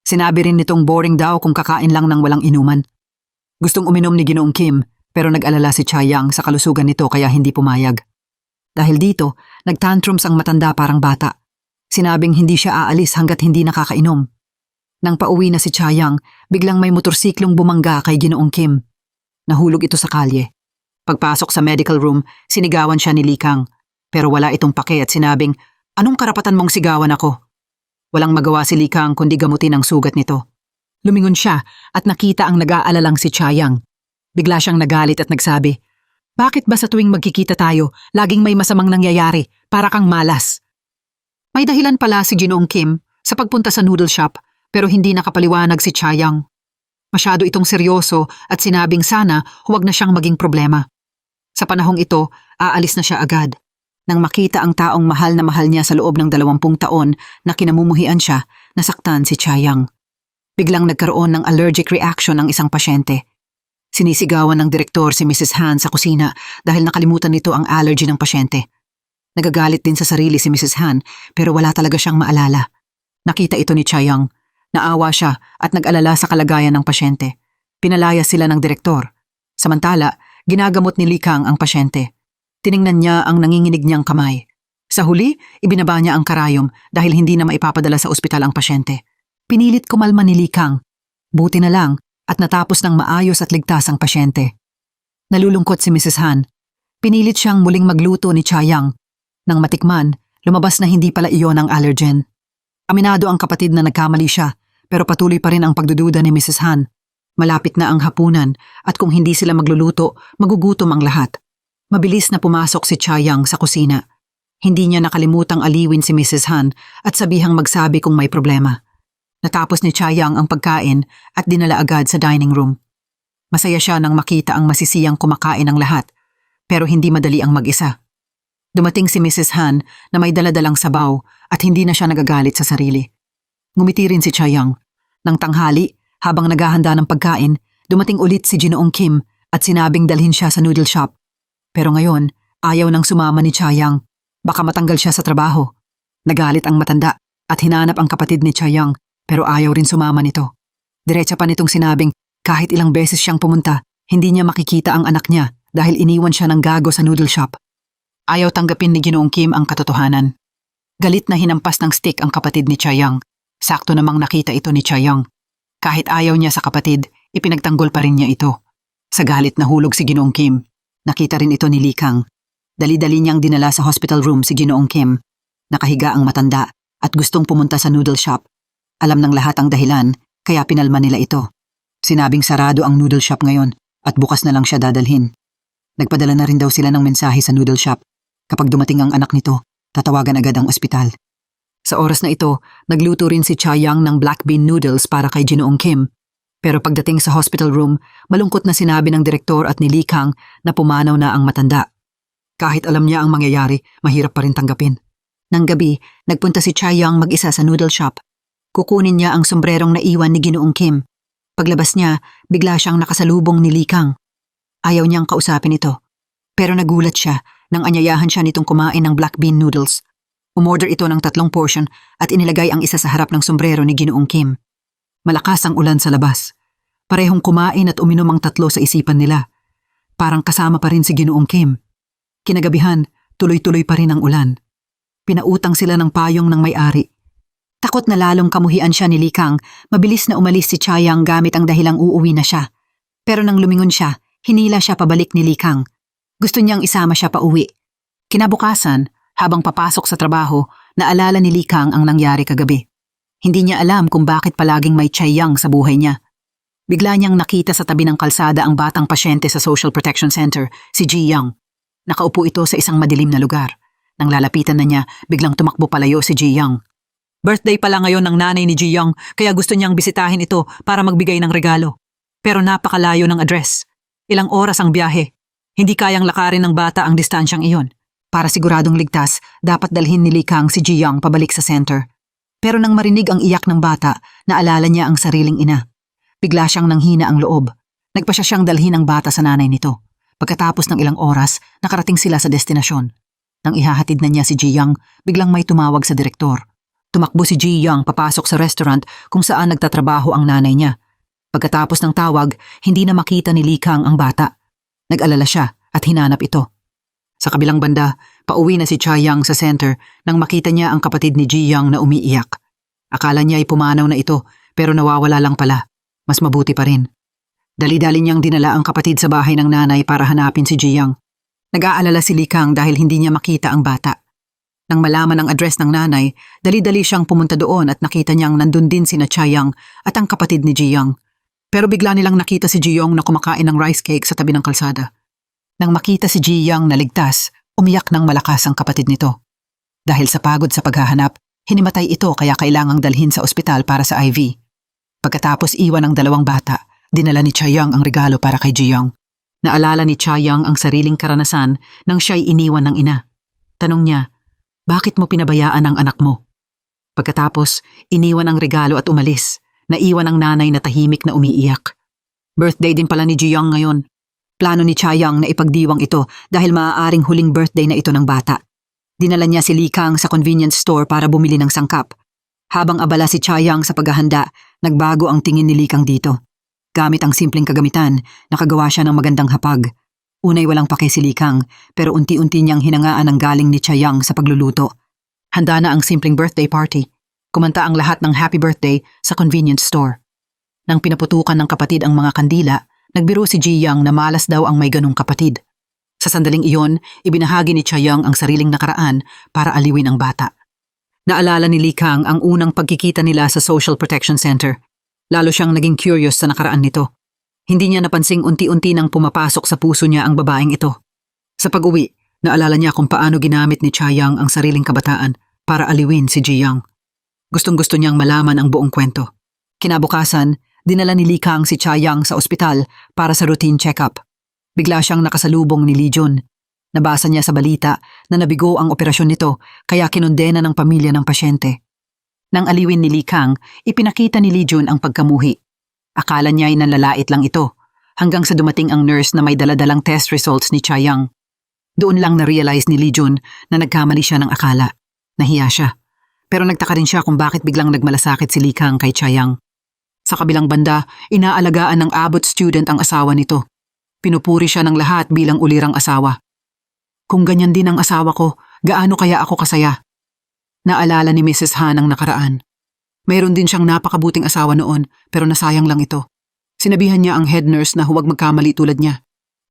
Sinabi rin nitong boring daw kung kakain lang ng walang inuman. Gustong uminom ni Ginoong Kim pero nag-alala si Chai Yang sa kalusugan nito kaya hindi pumayag. Dahil dito, nagtantrums ang matanda parang bata. Sinabing hindi siya aalis hanggat hindi nakakainom. Nang pauwi na si Chai Yang, biglang may motorsiklong bumangga kay Ginoong Kim. Nahulog ito sa kalye. Pagpasok sa medical room, sinigawan siya ni Lee Kang. Pero wala itong pake at sinabing, "Anong karapatan mong sigawan ako?" Walang magawa si Lee Kang kundi gamutin ang sugat nito. Lumingon siya at nakita ang nag-aalalang si Chai Yang. Bigla siyang nagalit at nagsabi, "Bakit ba sa tuwing magkikita tayo, laging may masamang nangyayari, para kang malas?" May dahilan pala si Ginoong Kim sa pagpunta sa noodle shop pero hindi nakapaliwanag si Chai Yang. Masyado itong seryoso at sinabing sana huwag na siyang maging problema. Sa panahong ito, aalis na siya agad. Nang makita ang taong mahal na mahal niya sa loob ng 20 taon na kinamumuhian siya, nasaktan si Chai Yang. Biglang nagkaroon ng allergic reaction ang isang pasyente. Sinisigawan ng direktor si Mrs. Han sa kusina dahil nakalimutan nito ang allergy ng pasyente. Nagagalit din sa sarili si Mrs. Han pero wala talaga siyang maalala. Nakita ito ni Chai Yang. Naawa siya at nag-alala sa kalagayan ng pasyente. Pinalaya sila ng direktor. Samantala, ginagamot ni Lee Kang ang pasyente. Tiningnan niya ang nanginginig niyang kamay. Sa huli, ibinaba niya ang karayom dahil hindi na maipapadala sa ospital ang pasyente. Pinilit kumalma ni Li Kang. Buti na lang at natapos ng maayos at ligtas ang pasyente. Nalulungkot si Mrs. Han. Pinilit siyang muling magluto ni Cha Yang. Nang matikman, lumabas na hindi pala iyon ang allergen. Aminado ang kapatid na nagkamali siya, pero patuloy pa rin ang pagdududa ni Mrs. Han. Malapit na ang hapunan at kung hindi sila magluluto, magugutom ang lahat. Mabilis na pumasok si Cha Yang sa kusina. Hindi niya nakalimutang aliwin si Mrs. Han at sabihang magsabi kung may problema. Natapos ni Cha Yang ang pagkain at dinala agad sa dining room. Masaya siya nang makita ang masisiyang kumakain ng lahat, pero hindi madali ang mag-isa. Dumating si Mrs. Han na may daladalang sabaw at hindi na siya nagagalit sa sarili. Ngumiti rin si Cha Yang. Nang tanghali, habang naghahanda ng pagkain, dumating ulit si Ginoong Kim at sinabing dalhin siya sa noodle shop. Pero ngayon, ayaw nang sumama ni Cha Yang. Baka matanggal siya sa trabaho. Nagalit ang matanda at hinanap ang kapatid ni Cha Yang pero ayaw rin sumama nito. Diretsa pa nitong sinabing kahit ilang beses siyang pumunta, hindi niya makikita ang anak niya dahil iniwan siya ng gago sa noodle shop. Ayaw tanggapin ni Ginoong Kim ang katotohanan. Galit na hinampas ng stick ang kapatid ni Cha Yang. Sakto namang nakita ito ni Cha Yang. Kahit ayaw niya sa kapatid, ipinagtanggol pa rin niya ito. Sa galit na hulog si Ginoong Kim. Nakita rin ito ni Li Kang. Dali-dali niyang dinala sa hospital room si Ginoong Kim. Nakahiga ang matanda at gustong pumunta sa noodle shop. Alam ng lahat ang dahilan, kaya pinalma nila ito. Sinabing sarado ang noodle shop ngayon at bukas na lang siya dadalhin. Nagpadala na rin daw sila ng mensahe sa noodle shop. Kapag dumating ang anak nito, tatawagan agad ang ospital. Sa oras na ito, nagluto rin si Cha Yang ng black bean noodles para kay Ginoong Kim. Pero pagdating sa hospital room, malungkot na sinabi ng direktor at ni Li Kang na pumanaw na ang matanda. Kahit alam niya ang mangyayari, mahirap pa rin tanggapin. Nang gabi, nagpunta si Cha Yang mag-isa sa noodle shop. Kukunin niya ang sombrerong naiwan ni Ginoong Kim. Paglabas niya, bigla siyang nakasalubong ni Li Kang. Ayaw niyang kausapin ito. Pero nagulat siya nang anyayahan siya nitong kumain ng black bean noodles. Umorder ito ng 3 portion at inilagay ang isa sa harap ng sombrero ni Ginoong Kim. Malakas ang ulan sa labas. Parehong kumain at uminom ang 3 sa isipan nila. Parang kasama pa rin si Ginoong Kim. Kinagabihan, tuloy-tuloy pa rin ang ulan. Pinautang sila ng payong ng may-ari. Takot na lalong kamuhian siya ni Li Kang, mabilis na umalis si Cha Yang gamit ang dahilang uuwi na siya. Pero nang lumingon siya, hinila siya pabalik ni Li Kang. Gusto niyang isama siya pa uwi. Kinabukasan, habang papasok sa trabaho, naalala ni Li Kang ang nangyari kagabi. Hindi niya alam kung bakit palaging may Cha Yang sa buhay niya. Bigla niyang nakita sa tabi ng kalsada ang batang pasyente sa Social Protection Center, si Ji Yang. Nakaupo ito sa isang madilim na lugar. Nang lalapitan na niya, biglang tumakbo palayo si Ji Yang. Birthday pala ngayon ng nanay ni Ji Yang, kaya gusto niyang bisitahin ito para magbigay ng regalo. Pero napakalayo ng address. Ilang oras ang biyahe. Hindi kayang lakarin ng bata ang distansyang iyon. Para siguradong ligtas, dapat dalhin ni Li Kang si Ji Yang pabalik sa center. Pero nang marinig ang iyak ng bata, naalala niya ang sariling ina. Bigla siyang nanghina ang loob. Nagpasya siyang dalhin ang bata sa nanay nito. Pagkatapos ng ilang oras, nakarating sila sa destinasyon. Nang ihahatid na niya si Ji Yang, biglang may tumawag sa direktor. Tumakbo si Ji Yang papasok sa restaurant kung saan nagtatrabaho ang nanay niya. Pagkatapos ng tawag, hindi na makita ni Li Kang ang bata. Nag-alala siya at hinanap ito. Sa kabilang banda, pauwi na si Cha Yang sa center nang makita niya ang kapatid ni Ji Yang na umiiyak. Akala niya ay pumanaw na ito pero nawawala lang pala. Mas mabuti pa rin. Dali-dali niyang dinala ang kapatid sa bahay ng nanay para hanapin si Ji Yang. Nag-aalala si Li Kang dahil hindi niya makita ang bata. Nang malaman ang address ng nanay, dali-dali siyang pumunta doon at nakita niyang nandun din sina Cha Yang at ang kapatid ni Ji Yang. Pero bigla nilang nakita si Ji Yang na kumakain ng rice cake sa tabi ng kalsada. Nang makita si Ji Yang na ligtas, umiyak ng malakas ang kapatid nito. Dahil sa pagod sa paghahanap, hinimatay ito kaya kailangang dalhin sa ospital para sa IV. Pagkatapos iwan ng 2 bata, dinala ni Cha Yang ang regalo para kay Ji Yang. Naalala ni Cha Yang ang sariling karanasan nang siya'y iniwan ng ina. Tanong niya, bakit mo pinabayaan ang anak mo? Pagkatapos, iniwan ang regalo at umalis. Naiwan ang nanay na tahimik na umiiyak. Birthday din pala ni Ji Yang ngayon. Plano ni Cha Yang na ipagdiwang ito dahil maaaring huling birthday na ito ng bata. Dinala niya si Li Kang sa convenience store para bumili ng sangkap. Habang abala si Cha Yang sa paghahanda, nagbago ang tingin ni Li Kang dito. Gamit ang simpleng kagamitan, nakagawa siya ng magandang hapag. Unay walang pake si Likang, pero unti-unti niyang hinangaan ang galing ni Chayang sa pagluluto. Handa na ang simpleng birthday party. Kumanta ang lahat ng happy birthday sa convenience store. Nang pinaputukan ng kapatid ang mga kandila, nagbiro si Jiyang na malas daw ang may ganong kapatid. Sa sandaling iyon, ibinahagi ni Chayang ang sariling nakaraan para aliwin ang bata. Naalala ni Likang ang unang pagkikita nila sa Social Protection Center. Lalo siyang naging curious sa nakaraan nito. Hindi niya napansing unti-unti nang pumapasok sa puso niya ang babaeng ito. Sa pag-uwi, naalala niya kung paano ginamit ni Chayang ang sariling kabataan para aliwin si Jiyang. Gustong-gusto niyang malaman ang buong kwento. Kinabukasan, dinala ni Likang si Chayang sa ospital para sa routine check-up. Bigla siyang nakasalubong ni Lee Jun. Nabasa niya sa balita na nabigo ang operasyon nito kaya kinondena ng pamilya ng pasyente. Nang aliwin ni Likang, ipinakita ni Lee Jun ang pagkamuhi. Akala niya ay nanlalait lang ito, hanggang sa dumating ang nurse na may daladalang test results ni Chayang. Doon lang na-realize ni Lee Jun na nagkamali siya ng akala. Nahiya siya. Pero nagtaka rin siya kung bakit biglang nagmalasakit si Likang kay Chayang. Sa kabilang banda, inaalagaan ng Abbott student ang asawa nito. Pinupuri siya ng lahat bilang ulirang asawa. Kung ganyan din ang asawa ko, gaano kaya ako kasaya? Naalala ni Mrs. Han ang nakaraan. Mayroon din siyang napakabuting asawa noon, pero nasayang lang ito. Sinabihan niya ang head nurse na huwag magkamali tulad niya.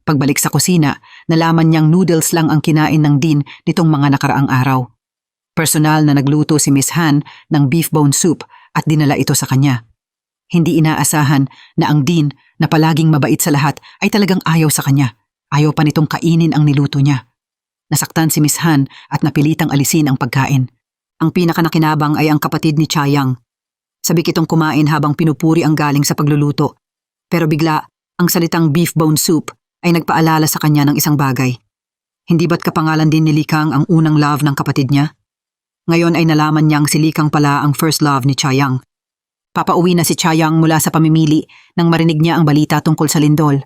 Pagbalik sa kusina, nalaman niyang noodles lang ang kinain ng Dean nitong mga nakaraang araw. Personal na nagluto si Miss Han ng beef bone soup at dinala ito sa kanya. Hindi inaasahan na ang Dean na palaging mabait sa lahat ay talagang ayaw sa kanya. Ayaw pa nitong kainin ang niluto niya. Nasaktan si Miss Han at napilitang alisin ang pagkain. Ang pinakanakinabang ay ang kapatid ni Chayang. Sabik itong kumain habang pinupuri ang galing sa pagluluto. Pero bigla, ang salitang beef bone soup ay nagpaalala sa kanya ng isang bagay. Hindi ba't kapangalan din ni Likang ang unang love ng kapatid niya? Ngayon ay nalaman niyang si Likang pala ang first love ni Chayang. Papauwi na si Chayang mula sa pamimili nang marinig niya ang balita tungkol sa lindol.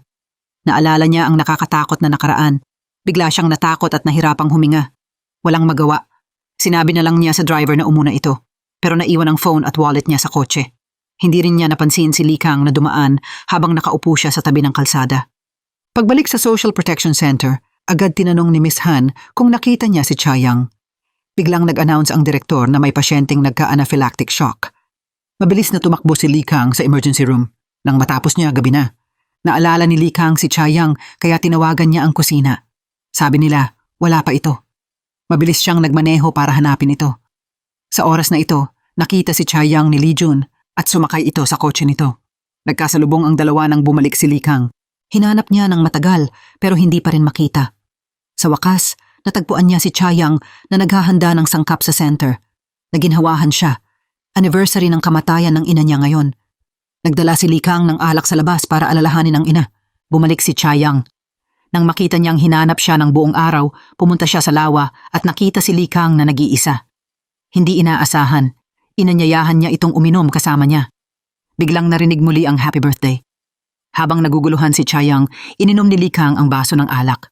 Naalala niya ang nakakatakot na nakaraan. Bigla siyang natakot at nahirapang huminga. Walang magawa. Sinabi na lang niya sa driver na umuna ito. Pero naiwan ang phone at wallet niya sa kotse. Hindi rin niya napansin si Likang na dumaan habang nakaupo siya sa tabi ng kalsada. Pagbalik sa Social Protection Center, agad tinanong ni Miss Han kung nakita niya si Chayang. Biglang nag-announce ang direktor na may pasyenteng nagka-anaphylactic shock. Mabilis na tumakbo si Likang sa emergency room. Nang matapos niya, gabi na. Naalala ni Likang si Chayang kaya tinawagan niya ang kusina. Sabi nila, wala pa ito. Mabilis siyang nagmaneho para hanapin ito. Sa oras na ito, nakita si Chayang ni Lee Jun at sumakay ito sa kotse nito. Nagkasalubong ang dalawa nang bumalik si Likang. Hinanap niya ng matagal pero hindi pa rin makita. Sa wakas, natagpuan niya si Chayang na naghahanda ng sangkap sa center. Naginhawahan siya. Anniversary ng kamatayan ng ina niya ngayon. Nagdala si Likang ng alak sa labas para alalahanin ang ina. Bumalik si Chayang. Nang makita niyang hinanap siya ng buong araw, pumunta siya sa lawa at nakita si Likang na nag-iisa. Hindi inaasahan. Inanyayahan niya itong uminom kasama niya. Biglang narinig muli ang happy birthday. Habang naguguluhan si Chayang, ininom ni Likang ang baso ng alak.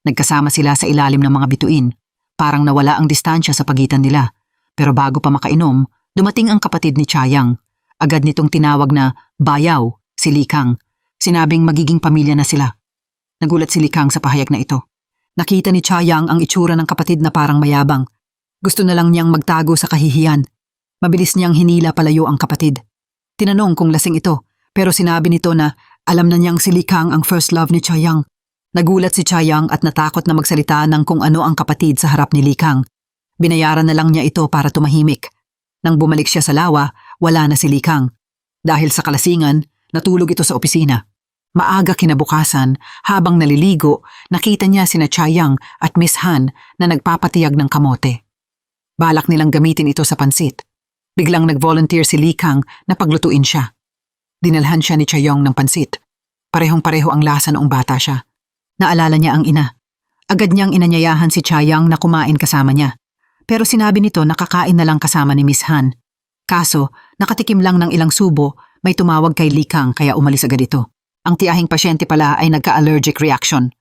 Nagkasama sila sa ilalim ng mga bituin. Parang nawala ang distansya sa pagitan nila. Pero bago pa makainom, dumating ang kapatid ni Chayang. Agad nitong tinawag na bayaw si Likang. Sinabing magiging pamilya na sila. Nagulat si Likang sa pahayag na ito. Nakita ni Chayang ang itsura ng kapatid na parang mayabang. Gusto na lang niyang magtago sa kahihiyan. Mabilis niyang hinila palayo ang kapatid. Tinanong kung lasing ito, pero sinabi nito na alam na niyang si Likang ang first love ni Chayang. Nagulat si Chayang at natakot na magsalita ng kung ano ang kapatid sa harap ni Likang. Binayaran na lang niya ito para tumahimik. Nang bumalik siya sa lawa, wala na si Likang. Dahil sa kalasingan, natulog ito sa opisina. Maaga kinabukasan, habang naliligo, nakita niya sina Chayang at Miss Han na nagpapatiyag ng kamote. Balak nilang gamitin ito sa pansit. Biglang nag-volunteer si Likang na paglutuin siya. Dinalhan siya ni Chayong ng pansit. Parehong-pareho ang lasa noong bata siya. Naalala niya ang ina. Agad niyang inanyayahan si Chayang na kumain kasama niya. Pero sinabi nito na kakain na lang kasama ni Miss Han. Kaso, nakatikim lang ng ilang subo, may tumawag kay Likang kaya umalis agad ito. Ang tiyahing pasyente pala ay nagka-allergic reaction.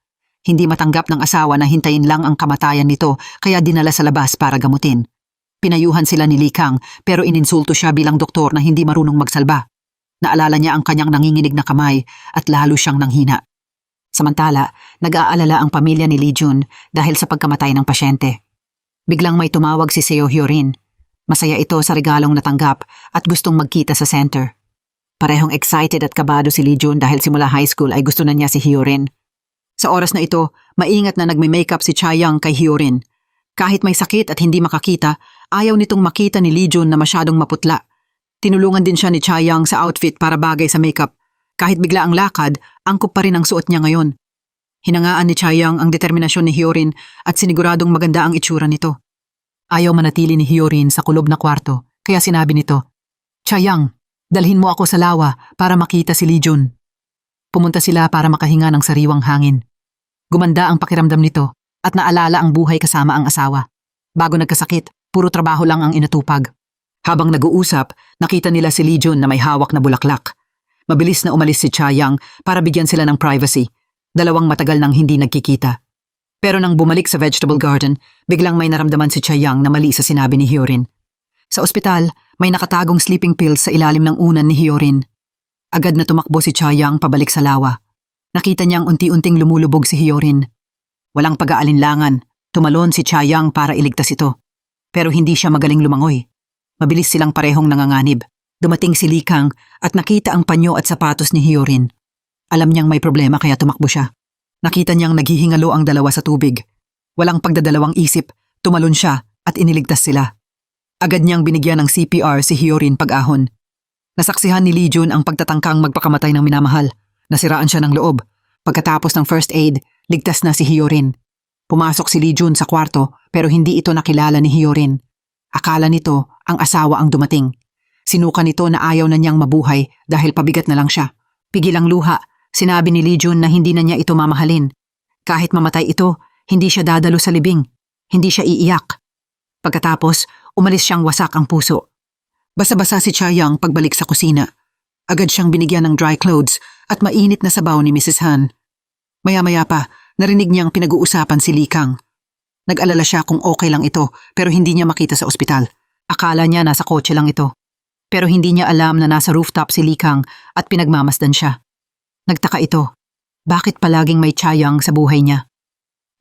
Hindi matanggap ng asawa na hintayin lang ang kamatayan nito kaya dinala sa labas para gamutin. Pinayuhan sila ni Likang pero ininsulto siya bilang doktor na hindi marunong magsalba. Naalala niya ang kanyang nanginginig na kamay at lalo siyang nanghina. Samantala, nag-aalala ang pamilya ni Lee Jun dahil sa pagkamatay ng pasyente. Biglang may tumawag si Seo Hyorin. Masaya ito sa regalong natanggap at gustong magkita sa center. Parehong excited at kabado si Lee Jun dahil simula high school ay gusto na niya si Hyorin. Sa oras na ito, maingat na nagme-makeup si Chayoung kay Hyorin. Kahit may sakit at hindi makakita, ayaw nitong makita ni Lee Jun na masyadong maputla. Tinulungan din siya ni Chayoung sa outfit para bagay sa makeup. Kahit bigla ang lakad, angkop pa rin ang suot niya ngayon. Hinangaan ni Chayoung ang determinasyon ni Hyorin at siniguradong maganda ang itsura nito. Ayaw manatili ni Hyorin sa kulob na kwarto, kaya sinabi nito, "Chayoung, dalhin mo ako sa lawa para makita si Lee Jun." Pumunta sila para makahinga ng sariwang hangin. Gumanda ang pakiramdam nito at naalala ang buhay kasama ang asawa. Bago nagkasakit, puro trabaho lang ang inatupag. Habang nag-uusap, nakita nila si Lee Jun na may hawak na bulaklak. Mabilis na umalis si Chayoung para bigyan sila ng privacy. Dalawang matagal nang hindi nagkikita. Pero nang bumalik sa vegetable garden, biglang may naramdaman si Chayoung na mali sa sinabi ni Hyorin. Sa ospital, may nakatagong sleeping pills sa ilalim ng unan ni Hyorin. Agad na tumakbo si Chayoung pabalik sa lawa. Nakita niyang unti-unting lumulubog si Hyorin. Walang pag-aalinlangan, tumalon si Chayoung para iligtas ito. Pero hindi siya magaling lumangoy. Mabilis silang parehong nanganganib. Dumating si Lee Kang at nakita ang panyo at sapatos ni Hyorin. Alam niyang may problema kaya tumakbo siya. Nakita niyang naghihingalo ang dalawa sa tubig. Walang pagdadalawang isip, tumalon siya at iniligtas sila. Agad niyang binigyan ng CPR si Hyorin pag-ahon. Nasaksihan ni Lee Jun ang pagtatangkang magpakamatay ng minamahal. Nasiraan siya ng loob. Pagkatapos ng first aid, ligtas na si Hyorin. Pumasok si Lee Jun sa kwarto pero hindi ito nakilala ni Hyorin. Akala nito ang asawa ang dumating. Sinuka nito na ayaw na niyang mabuhay dahil pabigat na lang siya. Pigil ang luha, sinabi ni Lee Jun na hindi na niya ito mamahalin. Kahit mamatay ito, hindi siya dadalo sa libing. Hindi siya iiyak. Pagkatapos, umalis siyang wasak ang puso. Basa-basa si Chayoung pagbalik sa kusina. Agad siyang binigyan ng dry clothes at mainit na sabaw ni Mrs. Han. Maya-maya pa, narinig niyang pinag-uusapan si Lee Kang. Nag-alala siya kung okay lang ito pero hindi niya makita sa ospital. Akala niya nasa kotse lang ito. Pero hindi niya alam na nasa rooftop si Lee Kang at pinagmamasdan siya. Nagtaka ito. Bakit palaging may Chayoung sa buhay niya?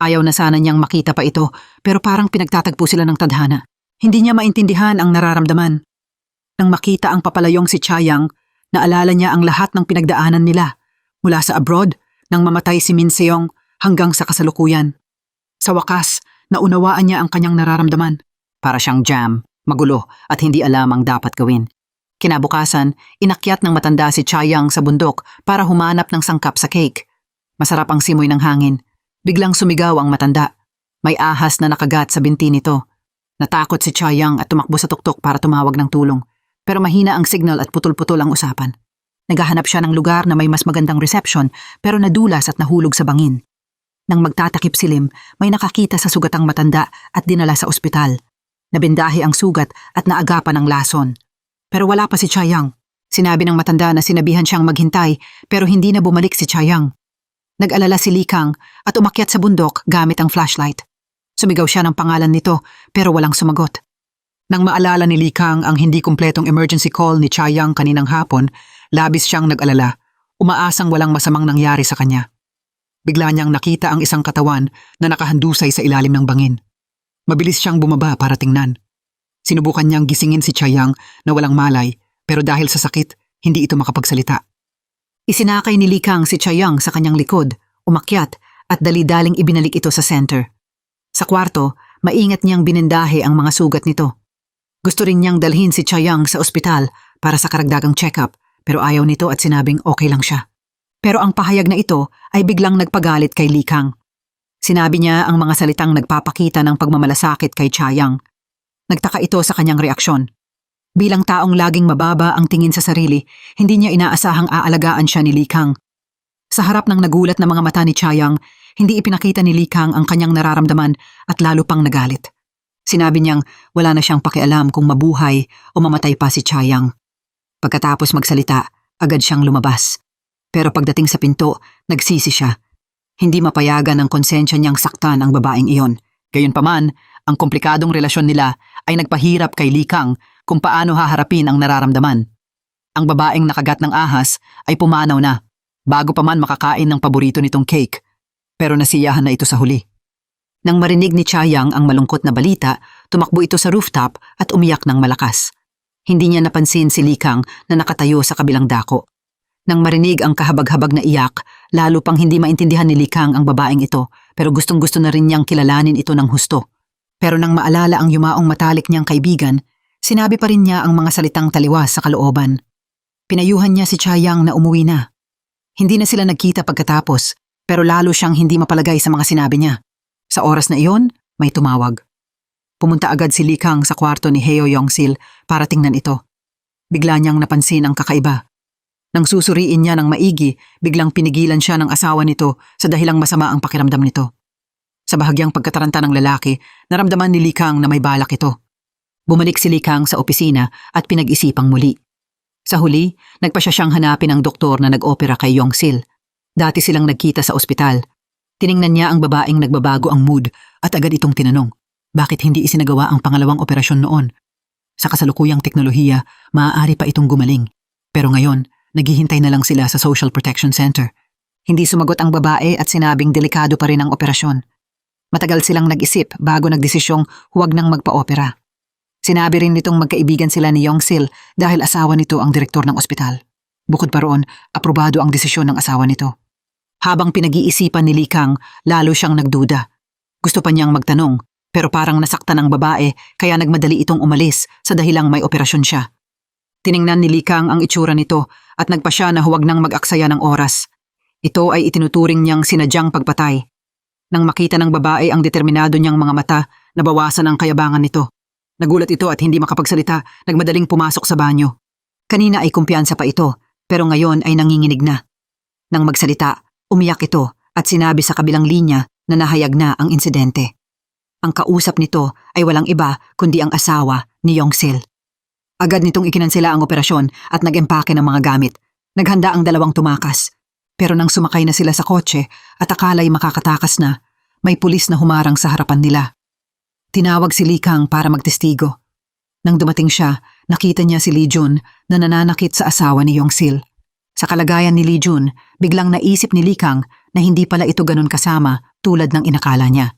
Ayaw na sana niyang makita pa ito pero parang pinagtatagpo sila ng tadhana. Hindi niya maintindihan ang nararamdaman. Nang makita ang papalayong si Chayoung, naalala niya ang lahat ng pinagdaanan nila. Mula sa abroad, nang mamatay si Min Seong hanggang sa kasalukuyan. Sa wakas, naunawaan niya ang kanyang nararamdaman. Para siyang jam, magulo at hindi alam ang dapat gawin. Kinabukasan, inakyat ng matanda si Chayoung sa bundok para humanap ng sangkap sa cake. Masarap ang simoy ng hangin. Biglang sumigaw ang matanda. May ahas na nakagat sa binti nito. Natakot si Chayoung at tumakbo sa tuktok para tumawag ng tulong. Pero mahina ang signal at putol-putol ang usapan. Naghahanap siya ng lugar na may mas magandang reception pero nadulas at nahulog sa bangin. Nang magtatakip silim, may nakakita sa sugatang matanda at dinala sa ospital. Nabindahe ang sugat at naagapan ng lason. Pero wala pa si Chayoung. Sinabi ng matanda na sinabihan siyang maghintay pero hindi na bumalik si Chayoung. Nag-alala si Lee Kang at umakyat sa bundok gamit ang flashlight. Sumigaw siya ng pangalan nito pero walang sumagot. Nang maalala ni Lee Kang ang hindi kumpletong emergency call ni Chayoung kaninang hapon, labis siyang nag-alala, umaasang walang masamang nangyari sa kanya. Bigla niyang nakita ang isang katawan na nakahandusay sa ilalim ng bangin. Mabilis siyang bumaba para tingnan. Sinubukan niyang gisingin si Chayoung na walang malay pero dahil sa sakit, hindi ito makapagsalita. Isinakay ni Lee Kang si Chayoung sa kanyang likod, umakyat at dali-daling ibinalik ito sa center. Sa kwarto, maingat niyang binindahe ang mga sugat nito. Gusto rin niyang dalhin si Chayoung sa ospital para sa karagdagang check-up pero ayaw nito at sinabing okay lang siya. Pero ang pahayag na ito ay biglang nagpagalit kay Lee Kang. Sinabi niya ang mga salitang nagpapakita ng pagmamalasakit kay Chayoung. Nagtaka ito sa kanyang reaksyon. Bilang taong laging mababa ang tingin sa sarili, hindi niya inaasahang aalagaan siya ni Lee Kang. Sa harap ng nagulat na mga mata ni Chayoung, hindi ipinakita ni Lee Kang ang kanyang nararamdaman at lalo pang nagalit. Sinabi niyang wala na siyang pakialam kung mabuhay o mamatay pa si Chayoung. Pagkatapos magsalita, agad siyang lumabas. Pero pagdating sa pinto, nagsisi siya. Hindi mapayagan ng konsensya niyang saktan ang babaeng iyon. Gayunpaman, ang komplikadong relasyon nila ay nagpahirap kay Lee Kang kung paano haharapin ang nararamdaman. Ang babaeng nakagat ng ahas ay pumanaw na. bago pa man makakain ng paborito nitong cake. Pero nasiyahan na ito sa huli. Nang marinig ni Chayang ang malungkot na balita, tumakbo ito sa rooftop at umiyak ng malakas. Hindi niya napansin si Likang na nakatayo sa kabilang dako. Nang marinig ang kahabag-habag na iyak, lalo pang hindi maintindihan ni Likang ang babaeng ito, pero gustong-gusto na rin niyang kilalanin ito ng husto. Pero nang maalala ang yumaong matalik niyang kaibigan, sinabi pa rin niya ang mga salitang taliwas sa kalooban. Pinayuhan niya si Chayang na umuwi na. Hindi na sila nagkita pagkatapos, pero lalo siyang hindi mapalagay sa mga sinabi niya. Sa oras na iyon, may tumawag. Pumunta agad si Likang sa kwarto ni Heo Yongsil para tingnan ito. Bigla niyang napansin ang kakaiba. Nang susuriin niya ng maigi, biglang pinigilan siya ng asawa nito sa dahilang masama ang pakiramdam nito. Sa bahagyang pagkataranta ng lalaki, naramdaman ni Likang na may balak ito. Bumalik si Likang sa opisina at pinag-isipang muli. Sa huli, nagpasya siyang hanapin ang doktor na nag-opera kay Yongsil. Dati silang nagkita sa ospital. Tiningnan niya ang babaeng nagbabago ang mood at agad itong tinanong, bakit hindi isinagawa ang pangalawang operasyon noon? Sa kasalukuyang teknolohiya, maaari pa itong gumaling. Pero ngayon, naghihintay na lang sila sa Social Protection Center. Hindi sumagot ang babae at sinabing delikado pa rin ang operasyon. Matagal silang nag-isip bago nagdesisyong huwag nang magpa-opera. Sinabi rin nitong magkaibigan sila ni Yongsil dahil asawa nito ang direktor ng ospital. Bukod pa roon, aprobado ang desisyon ng asawa nito. Habang pinag-iisipan ni Likang, lalo siyang nagduda. Gusto pa niyang magtanong, pero parang nasaktan ang babae kaya nagmadali itong umalis sa dahilang may operasyon siya. Tiningnan ni Likang ang itsura nito at nagpa siya na huwag nang mag-aksaya ng oras. Ito ay itinuturing niyang sinadyang pagpatay. Nang makita ng babae ang determinado niyang mga mata, nabawasan ang kayabangan nito. Nagulat ito at hindi makapagsalita, nagmadaling pumasok sa banyo. Kanina ay kumpiyansa pa ito, pero ngayon ay nanginginig na. Nang magsalita, umiyak ito at sinabi sa kabilang linya na nahayag na ang insidente. Ang kausap nito ay walang iba kundi ang asawa ni Yongsil. Agad nitong ikinansela ang operasyon at nag-empake ng mga gamit. Naghanda ang dalawang tumakas. Pero nang sumakay na sila sa kotse at akala'y makakatakas na, may pulis na humarang sa harapan nila. Tinawag si Likang para magtestigo. Nang dumating siya, nakita niya si Lee Jun na nananakit sa asawa ni Yongsil. Sa kalagayan ni Lee Jun, biglang naisip ni Likang na hindi pala ito ganun kasama tulad ng inakala niya.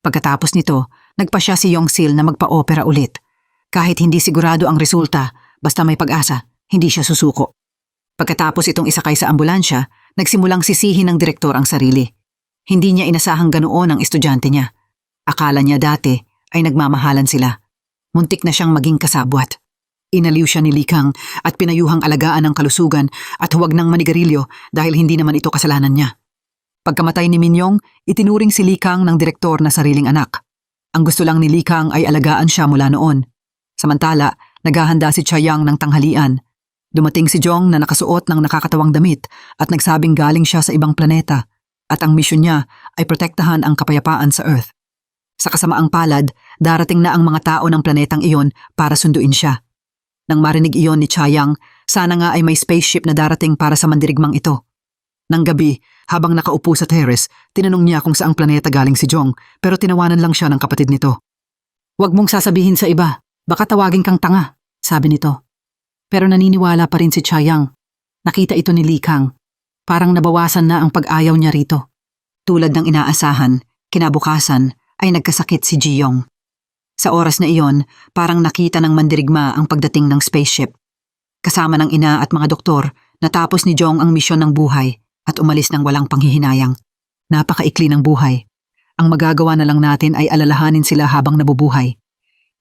Pagkatapos nito, nagpasya si Yongsil na magpa-opera ulit. Kahit hindi sigurado ang resulta, basta may pag-asa, hindi siya susuko. Pagkatapos itong isakay sa ambulansya, nagsimulang sisihin ng direktor ang sarili. Hindi niya inasahang ganoon ang estudyante niya. Akala niya dati ay nagmamahalan sila. Muntik na siyang maging kasabwat. Inaliw siya ni Likang at pinayuhang alagaan ang kalusugan at huwag nang manigarilyo dahil hindi naman ito kasalanan niya. Pagkamatay ni Minyong, itinuring si Likang ng direktor na sariling anak. Ang gusto lang ni Likang ay alagaan siya mula noon. Samantala, naghahanda si Chayang ng tanghalian. Dumating si Jong na nakasuot ng nakakatawang damit at nagsabing galing siya sa ibang planeta at ang misyon niya ay protektahan ang kapayapaan sa Earth. Sa kasamaang palad, darating na ang mga tao ng planetang iyon para sunduin siya. Nang marinig iyon ni Chayang, sana nga ay may spaceship na darating para sa mandirigmang ito. Nang gabi, habang nakaupo sa terrace, tinanong niya kung saang planeta galing si Jong pero tinawanan lang siya ng kapatid nito. "Huwag mong sasabihin sa iba, baka tawagin kang tanga," sabi nito. Pero naniniwala pa rin si Chayang. Nakita ito ni Likang. Parang nabawasan na ang pag-ayaw niya rito. Tulad ng inaasahan, kinabukasan ay nagkasakit si Jiyong. Sa oras na iyon, parang nakita ng mandirigma ang pagdating ng spaceship. Kasama ng ina at mga doktor, natapos ni Jong ang misyon ng buhay at umalis ng walang panghihinayang. Napakaikli ng buhay. Ang magagawa na lang natin ay alalahanin sila habang nabubuhay.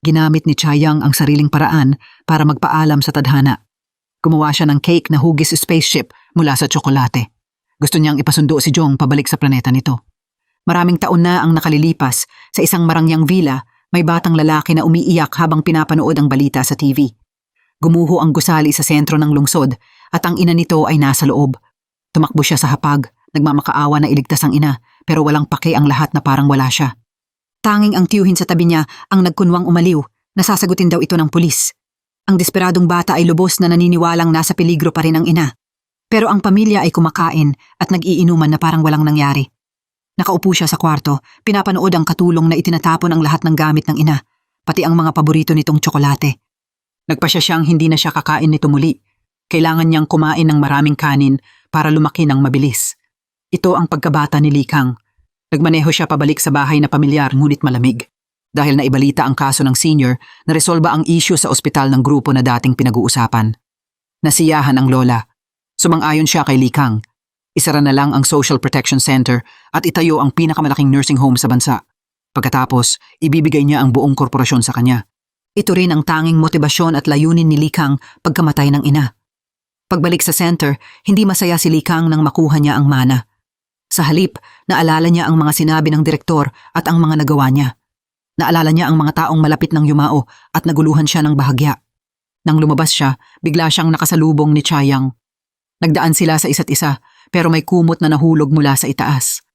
Ginamit ni Chayang ang sariling paraan para magpaalam sa tadhana. Gumawa siya ng cake na hugis spaceship mula sa tsokolate. Gusto niyang ipasundo si Jong pabalik sa planeta nito. Maraming taon na ang nakalilipas, sa isang marangyang villa, may batang lalaki na umiiyak habang pinapanood ang balita sa TV. Gumuho ang gusali sa sentro ng lungsod at ang ina nito ay nasa loob. Tumakbo siya sa hapag, nagmamakaawa na iligtas ang ina, pero walang pake ang lahat na parang wala siya. Tanging ang tiyuhin sa tabi niya ang nagkunwang umaliw, nasasagutin daw ito ng pulis. Ang desperadong bata ay lubos na naniniwalang nasa peligro pa rin ang ina. Pero ang pamilya ay kumakain at nag-iinuman na parang walang nangyari. Nakaupo siya sa kwarto, pinapanood ang katulong na itinatapon ang lahat ng gamit ng ina, pati ang mga paborito nitong tsokolate. Nagpasya siyang hindi na siya kakain nito muli. Kailangan niyang kumain ng maraming kanin, para lumaki ng mabilis. Ito ang pagkabata ni Likang. Nagmaneho siya pabalik sa bahay na pamilyar ngunit malamig. Dahil naibalita ang kaso ng senior, naresolba ang issue sa ospital ng grupo na dating pinag-uusapan. Nasiyahan ang lola. Sumang-ayon siya kay Likang. Isara na lang ang Social Protection Center at itayo ang pinakamalaking nursing home sa bansa. Pagkatapos, ibibigay niya ang buong korporasyon sa kanya. Ito rin ang tanging motibasyon at layunin ni Likang pagkamatay ng ina. Pagbalik sa center, hindi masaya si Likang nang makuha niya ang mana. Sa halip, naalala niya ang mga sinabi ng direktor at ang mga nagawa niya. Naalala niya ang mga taong malapit ng yumao at naguluhan siya ng bahagya. Nang lumabas siya, bigla siyang nakasalubong ni Chayang. Nagdaan sila sa isa't isa pero may kumot na nahulog mula sa itaas.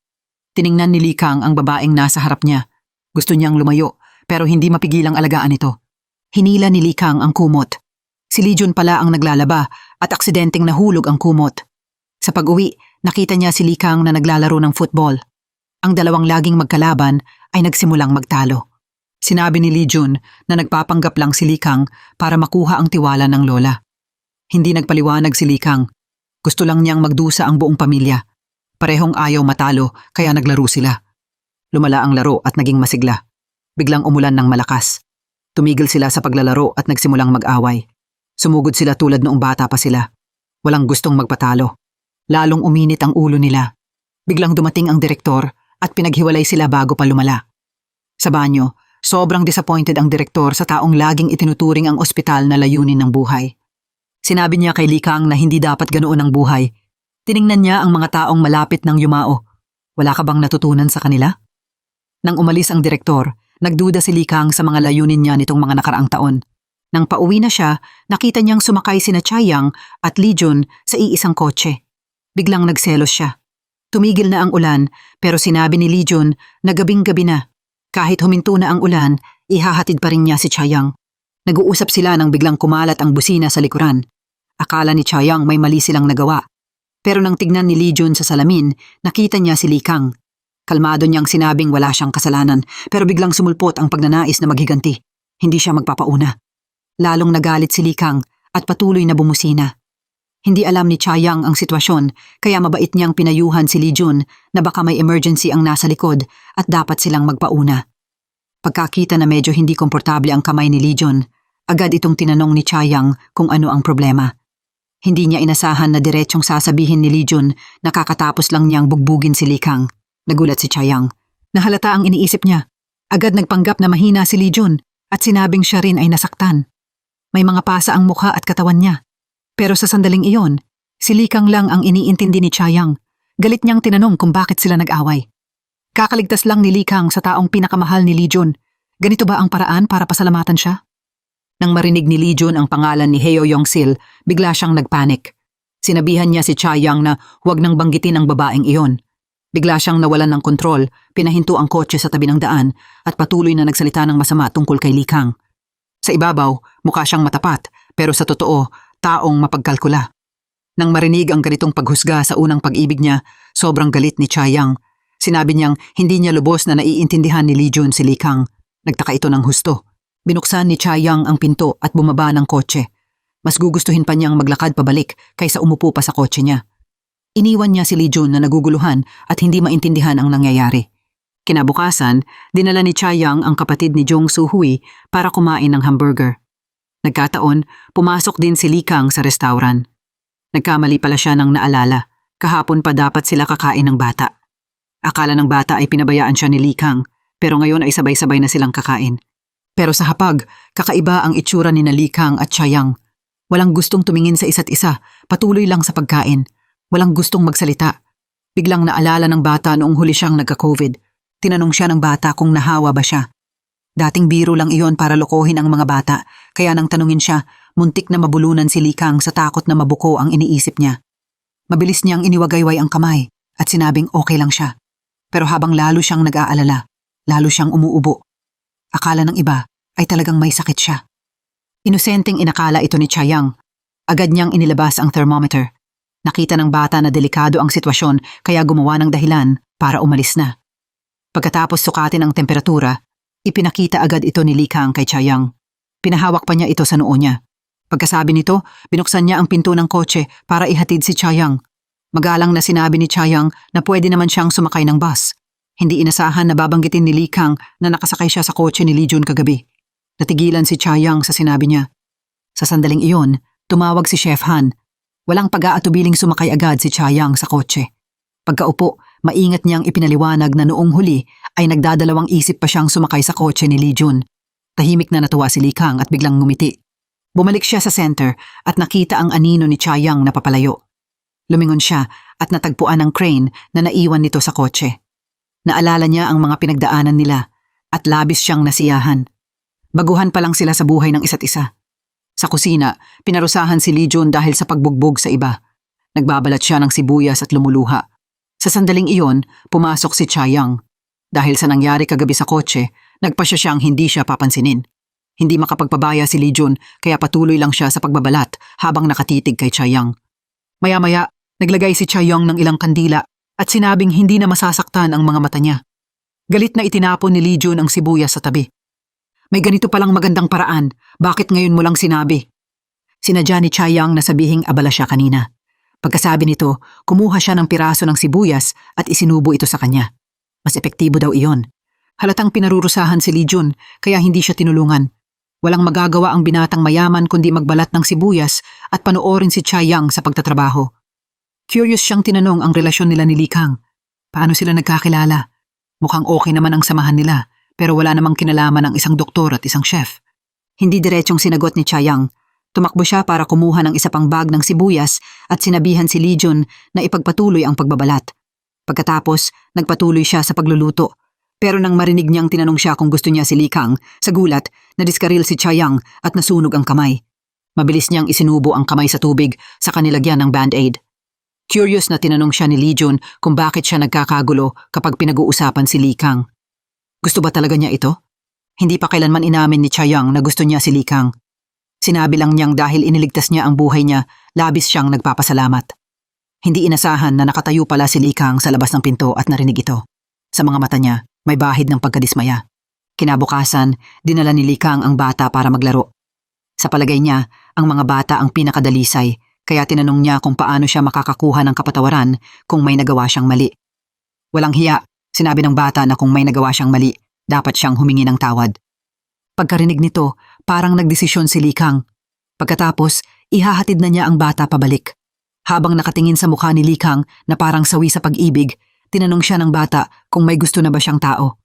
Tiningnan ni Likang ang babaeng nasa harap niya. Gusto niyang lumayo pero hindi mapigilang alagaan ito. Hinila ni Likang ang kumot. Si Lijun pala ang naglalaba at aksidenteng nahulog ang kumot. Sa pag-uwi, nakita niya si Likang na naglalaro ng football. Ang dalawang laging magkalaban ay nagsimulang magtalo. Sinabi ni Lijun na nagpapanggap lang si Likang para makuha ang tiwala ng lola. Hindi nagpaliwanag si Likang. Gusto lang niyang magdusa ang buong pamilya. Parehong ayaw matalo kaya naglaro sila. Lumala ang laro at naging masigla. Biglang umulan ng malakas. Tumigil sila sa paglalaro at nagsimulang mag-away. Sumugod sila tulad noong bata pa sila. Walang gustong magpatalo. Lalong uminit ang ulo nila. Biglang dumating ang direktor at pinaghiwalay sila bago pa lumala. Sa banyo, sobrang disappointed ang direktor sa taong laging itinuturing ang ospital na layunin ng buhay. Sinabi niya kay Likang na hindi dapat ganoon ang buhay. Tiningnan niya ang mga taong malapit ng yumao. Wala ka bang natutunan sa kanila? Nang umalis ang direktor, nagduda si Likang sa mga layunin niya nitong mga nakaraang taon. Nang pauwi na siya, nakita niyang sumakay sina Chayang at Lijun sa iisang kotse. Biglang nagselos siya. Tumigil na ang ulan pero sinabi ni Lijun na gabing-gabi na. Kahit huminto na ang ulan, ihahatid pa rin niya si Chayang. Nag-uusap sila nang biglang kumalat ang busina sa likuran. Akala ni Chayang may mali silang nagawa. Pero nang tignan ni Lijun sa salamin, nakita niya si Likang. Kalmado niyang sinabing wala siyang kasalanan pero biglang sumulpot ang pagnanais na maghiganti. Hindi siya magpapauna. Lalong nagalit si Likang at patuloy na bumusina. Hindi alam ni Chayang ang sitwasyon kaya mabait niyang pinayuhan si Lijun na baka may emergency ang nasa likod at dapat silang magpauna. Pagkakita na medyo hindi komportable ang kamay ni Lijun, agad itong tinanong ni Chayang kung ano ang problema. Hindi niya inasahan na diretsong sasabihin ni Lijun na kakatapos lang niyang bugbugin si Likang. Nagulat si Chayang. Nahalata ang iniisip niya. Agad nagpanggap na mahina si Lijun at sinabing siya rin ay nasaktan. May mga pasa ang mukha at katawan niya. Pero sa sandaling iyon, si Likang lang ang iniintindi ni Chayang. Galit niyang tinanong kung bakit sila nag-away. Kakaligtas lang ni Likang sa taong pinakamahal ni Lijun. Ganito ba ang paraan para pasalamatan siya? Nang marinig ni Lijun ang pangalan ni Heo Yong-sil, bigla siyang nagpanik. Sinabihan niya si Chayang na huwag nang banggitin ang babaeng iyon. Bigla siyang nawalan ng kontrol, pinahinto ang kotse sa tabi ng daan at patuloy na nagsalita ng masama tungkol kay Likang. Sa ibabaw, mukha siyang matapat, pero sa totoo, taong mapagkalkula. Nang marinig ang ganitong paghusga sa unang pag-ibig niya, sobrang galit ni Chayang. Sinabi niyang hindi niya lubos na naiintindihan ni Lijun si Likang. Nagtaka ito ng husto. Binuksan ni Chayang ang pinto at bumaba ng kotse. Mas gugustuhin pa niyang maglakad pabalik kaysa umupo pa sa kotse niya. Iniwan niya si Lijun na naguguluhan at hindi maintindihan ang nangyayari. Kinabukasan, dinala ni Chayang ang kapatid ni Jong Soo-hui para kumain ng hamburger. Nagkataon, pumasok din si Likang sa restaurant. Nagkamali pala siya ng naalala. Kahapon pa dapat sila kakain ng bata. Akala ng bata ay pinabayaan siya ni Likang, pero ngayon ay sabay-sabay na silang kakain. Pero sa hapag, kakaiba ang itsura ni Likang at Chayang. Walang gustong tumingin sa isa't isa, patuloy lang sa pagkain. Walang gustong magsalita. Biglang naalala ng bata noong huli siyang nagka-COVID. Tinanong siya ng bata kung nahawa ba siya. Dating biro lang iyon para lokohin ang mga bata, kaya nang tanungin siya, muntik na mabulunan si Likang sa takot na mabuko ang iniisip niya. Mabilis niyang iniwagayway ang kamay at sinabing okay lang siya. Pero habang lalo siyang nag-aalala, lalo siyang umuubo. Akala ng iba ay talagang may sakit siya. Inosenteng inakala ito ni Chayang. Agad niyang inilabas ang thermometer. Nakita ng bata na delikado ang sitwasyon kaya gumawa ng dahilan para umalis na. Pagkatapos sukatin ang temperatura, ipinakita agad ito ni Likang kay Chayang. Pinahawak pa niya ito sa noo niya. Pagkasabi nito, binuksan niya ang pinto ng kotse para ihatid si Chayang. Magalang na sinabi ni Chayang na pwede naman siyang sumakay ng bus. Hindi inasahan na babanggitin ni Li Kang na nakasakay siya sa kotse ni Li Jun kagabi. Natigilan si Chayang sa sinabi niya. Sa sandaling iyon, tumawag si Chef Han. Walang pag-aatubiling sumakay agad si Chayang sa kotse. Pagkaupo, maingat niyang ipinaliwanag na noong huli ay nagdadalawang isip pa siyang sumakay sa kotse ni Li Jun. Tahimik na natuwa si Li Kang at biglang ngumiti. Bumalik siya sa center at nakita ang anino ni Chayang na papalayo. Lumingon siya at natagpuan ang crane na naiwan nito sa kotse. Naalala niya ang mga pinagdaanan nila at labis siyang nasiyahan. Baguhan pa lang sila sa buhay ng isa't isa. Sa kusina, pinarusahan si Li Jun dahil sa pagbugbog sa iba. Nagbabalat siya ng sibuyas at lumuluha. Sa sandaling iyon, pumasok si Chayang. Dahil sa nangyari kagabi sa kotse, nagpasya siyang hindi siya papansinin. Hindi makapagpabaya si Li Jun kaya patuloy lang siya sa pagbabalat habang nakatitig kay Chayang. Maya-maya, naglagay si Chayang ng ilang kandila at sinabing hindi na masasaktan ang mga mata niya. Galit na itinapon ni Li Jun ang sibuyas sa tabi. May ganito palang magandang paraan, bakit ngayon mo lang sinabi? Sinadya ni Chayang na sabihing abala siya kanina. Pagkasabi nito, kumuha siya ng piraso ng sibuyas at isinubo ito sa kanya. Mas epektibo daw iyon. Halatang pinarurusahan si Li Jun kaya hindi siya tinulungan. Walang magagawa ang binatang mayaman kundi magbalat ng sibuyas at panoorin si Chayang sa pagtatrabaho. Curious siyang tinanong ang relasyon nila ni Li Kang. Paano sila nagkakilala? Mukhang okay naman ang samahan nila pero wala namang kinalaman ng isang doktor at isang chef. Hindi diretsong sinagot ni Chayang. Tumakbo siya para kumuha ng isa pang bag ng sibuyas at sinabihan si Li Jun na ipagpatuloy ang pagbabalat. Pagkatapos, nagpatuloy siya sa pagluluto. Pero nang marinig niyang tinanong siya kung gusto niya si Li Kang, sa gulat, nadiskaril si Chayang at nasunog ang kamay. Mabilis niyang isinubo ang kamay sa tubig sa kanilagyan ng band-aid. Curious na tinanong siya ni Li Jun kung bakit siya nagkakagulo kapag pinag-uusapan si Li Kang. Gusto ba talaga niya ito? Hindi pa kailanman inamin ni Chayang na gusto niya si Li Kang. Sinabi lang niyang dahil iniligtas niya ang buhay niya, labis siyang nagpapasalamat. Hindi inasahan na nakatayo pala si Li Kang sa labas ng pinto at narinig ito. Sa mga mata niya, may bahid ng pagkadismaya. Kinabukasan, dinala ni Li Kang ang bata para maglaro. Sa palagay niya, ang mga bata ang pinakadalisay, kaya tinanong niya kung paano siya makakakuha ng kapatawaran kung may nagawa siyang mali. Walang hiya, sinabi ng bata na kung may nagawa siyang mali, dapat siyang humingi ng tawad. Pagkarinig nito, parang nagdesisyon si Li Kang. Pagkatapos, ihahatid na niya ang bata pabalik. Habang nakatingin sa mukha ni Li Kang na parang sawi sa pag-ibig, tinanong siya ng bata kung may gusto na ba siyang tao.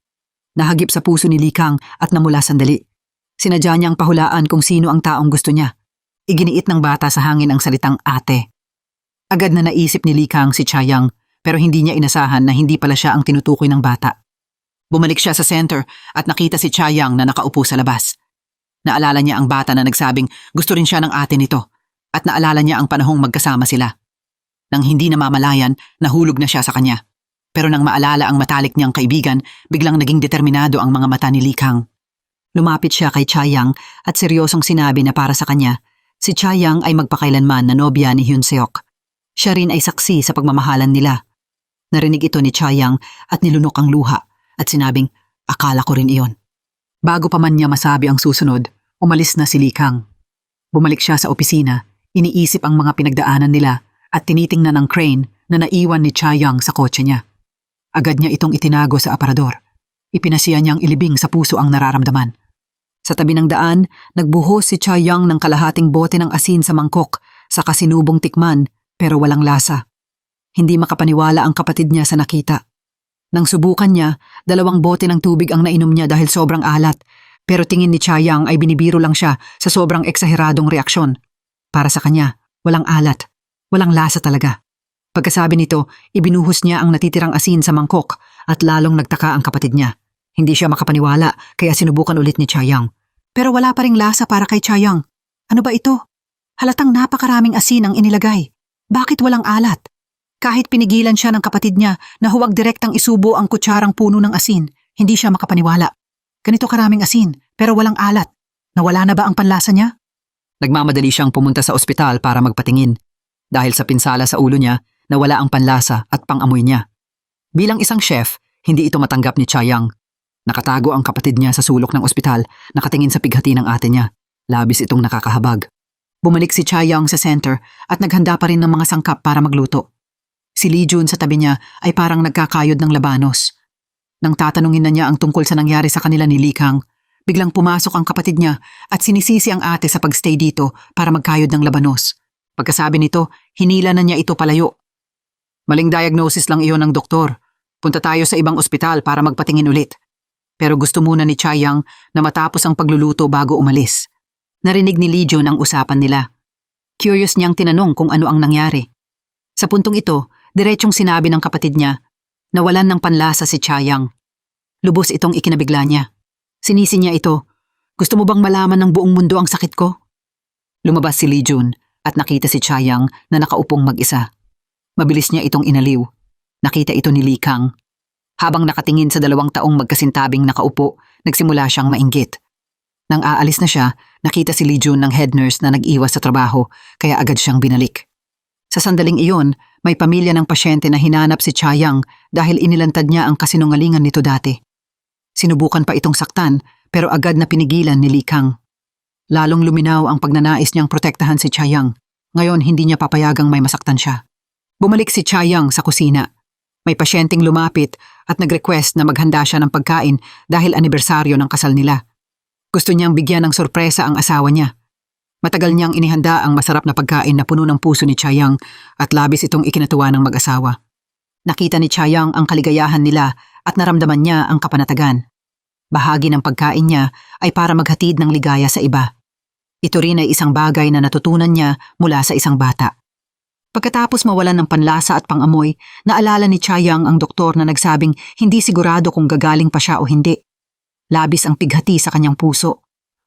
Nahagip sa puso ni Li Kang at namula sandali. Sinadya niyang pahulaan kung sino ang taong gusto niya. Iginiit ng bata sa hangin ang salitang ate. Agad na naisip ni Li Kang si Chayang pero hindi niya inasahan na hindi pala siya ang tinutukoy ng bata. Bumalik siya sa center at nakita si Chayang na nakaupo sa labas. Naalala niya ang bata na nagsabing gusto rin siya ng ate nito at naalala niya ang panahong magkasama sila. Nang hindi namamalayan, nahulog na siya sa kanya. Pero nang maalala ang matalik niyang kaibigan, biglang naging determinado ang mga mata ni Li Kang. Lumapit siya kay Chayang at seryosong sinabi na para sa kanya, si Chayang ay magpakailanman na nobya ni Hyun Seok. Siya rin ay saksi sa pagmamahalan nila. Narinig ito ni Chayang at nilunok ang luha at sinabing, akala ko rin iyon. Bago pa man niya masabi ang susunod, umalis na si Li Kang. Bumalik siya sa opisina, iniisip ang mga pinagdaanan nila at tinitingnan ang crane na naiwan ni Chayang sa kotse niya. Agad niya itong itinago sa aparador. Ipinasiya niyang ilibing sa puso ang nararamdaman. Sa tabi ng daan, nagbuhos si Chayang ng kalahating bote ng asin sa mangkok sa kasinubong tikman pero walang lasa. Hindi makapaniwala ang kapatid niya sa nakita. Nang subukan niya, 2 bote ng tubig ang nainom niya dahil sobrang alat pero tingin ni Chayang ay binibiro lang siya sa sobrang eksaheradong reaksyon. Para sa kanya, walang alat, walang lasa talaga. Pagkasabi nito, ibinuhos niya ang natitirang asin sa mangkok at lalong nagtaka ang kapatid niya. Hindi siya makapaniwala kaya sinubukan ulit ni Chayang. Pero wala pa ring lasa para kay Chayang. Ano ba ito? Halatang napakaraming asin ang inilagay. Bakit walang alat? Kahit pinigilan siya ng kapatid niya na huwag direktang isubo ang kutsarang puno ng asin, hindi siya makapaniwala. Ganito karaming asin pero walang alat. Nawala na ba ang panlasa niya? Nagmamadali siyang pumunta sa ospital para magpatingin. Dahil sa pinsala sa ulo niya, nawala ang panlasa at pangamoy niya. Bilang isang chef, hindi ito matanggap ni Chayang. Nakatago ang kapatid niya sa sulok ng ospital, nakatingin sa pighati ng ate niya. Labis itong nakakahabag. Bumalik si Chayang sa center at naghanda pa rin ng mga sangkap para magluto. Si Lee Jun sa tabi niya ay parang nagkakayod ng labanos. Nang tatanungin na niya ang tungkol sa nangyari sa kanila ni Lee Kang, biglang pumasok ang kapatid niya at sinisisi ang ate sa pagstay dito para magkayod ng labanos. Pagkasabi nito, hinila na niya ito palayo. Maling diagnosis lang iyon ng doktor. Punta tayo sa ibang ospital para magpatingin ulit. Pero gusto muna ni Chayang na matapos ang pagluluto bago umalis. Narinig ni Lee Jun ang usapan nila. Curious niyang tinanong kung ano ang nangyari. Sa puntong ito, diretsong sinabi ng kapatid niya, nawalan ng panlasa si Chayang. Lubos itong ikinabigla niya. Sinisi niya ito, gusto mo bang malaman ng buong mundo ang sakit ko? Lumabas si Lee Jun at nakita si Chayang na nakaupong mag-isa. Mabilis niya itong inaliw. Nakita ito ni Lee Kang. Habang nakatingin sa 2 taong magkasintabing nakaupo, nagsimula siyang mainggit. Nang aalis na siya, nakita si Lee Jun ng head nurse na nag-iwas sa trabaho, kaya agad siyang binalik. Sa sandaling iyon, may pamilya ng pasyente na hinanap si Chayang dahil inilantad niya ang kasinungalingan nito dati. Sinubukan pa itong saktan, pero agad na pinigilan ni Lee Kang. Lalong luminaw ang pagnanais niyang protektahan si Chayang. Ngayon hindi niya papayagang may masaktan siya. Bumalik si Chayang sa kusina. May pasyenteng lumapit at nag-request na maghanda siya ng pagkain dahil anibersaryo ng kasal nila. Gusto niyang bigyan ng sorpresa ang asawa niya. Matagal niyang inihanda ang masarap na pagkain na puno ng puso ni Chayang at labis itong ikinatuwa ng mag-asawa. Nakita ni Chayang ang kaligayahan nila at naramdaman niya ang kapanatagan. Bahagi ng pagkain niya ay para maghatid ng ligaya sa iba. Ito rin ay isang bagay na natutunan niya mula sa isang bata. Pagkatapos mawalan ng panlasa at pangamoy, naalala ni Chayang ang doktor na nagsabing hindi sigurado kung gagaling pa siya o hindi. Labis ang pighati sa kanyang puso.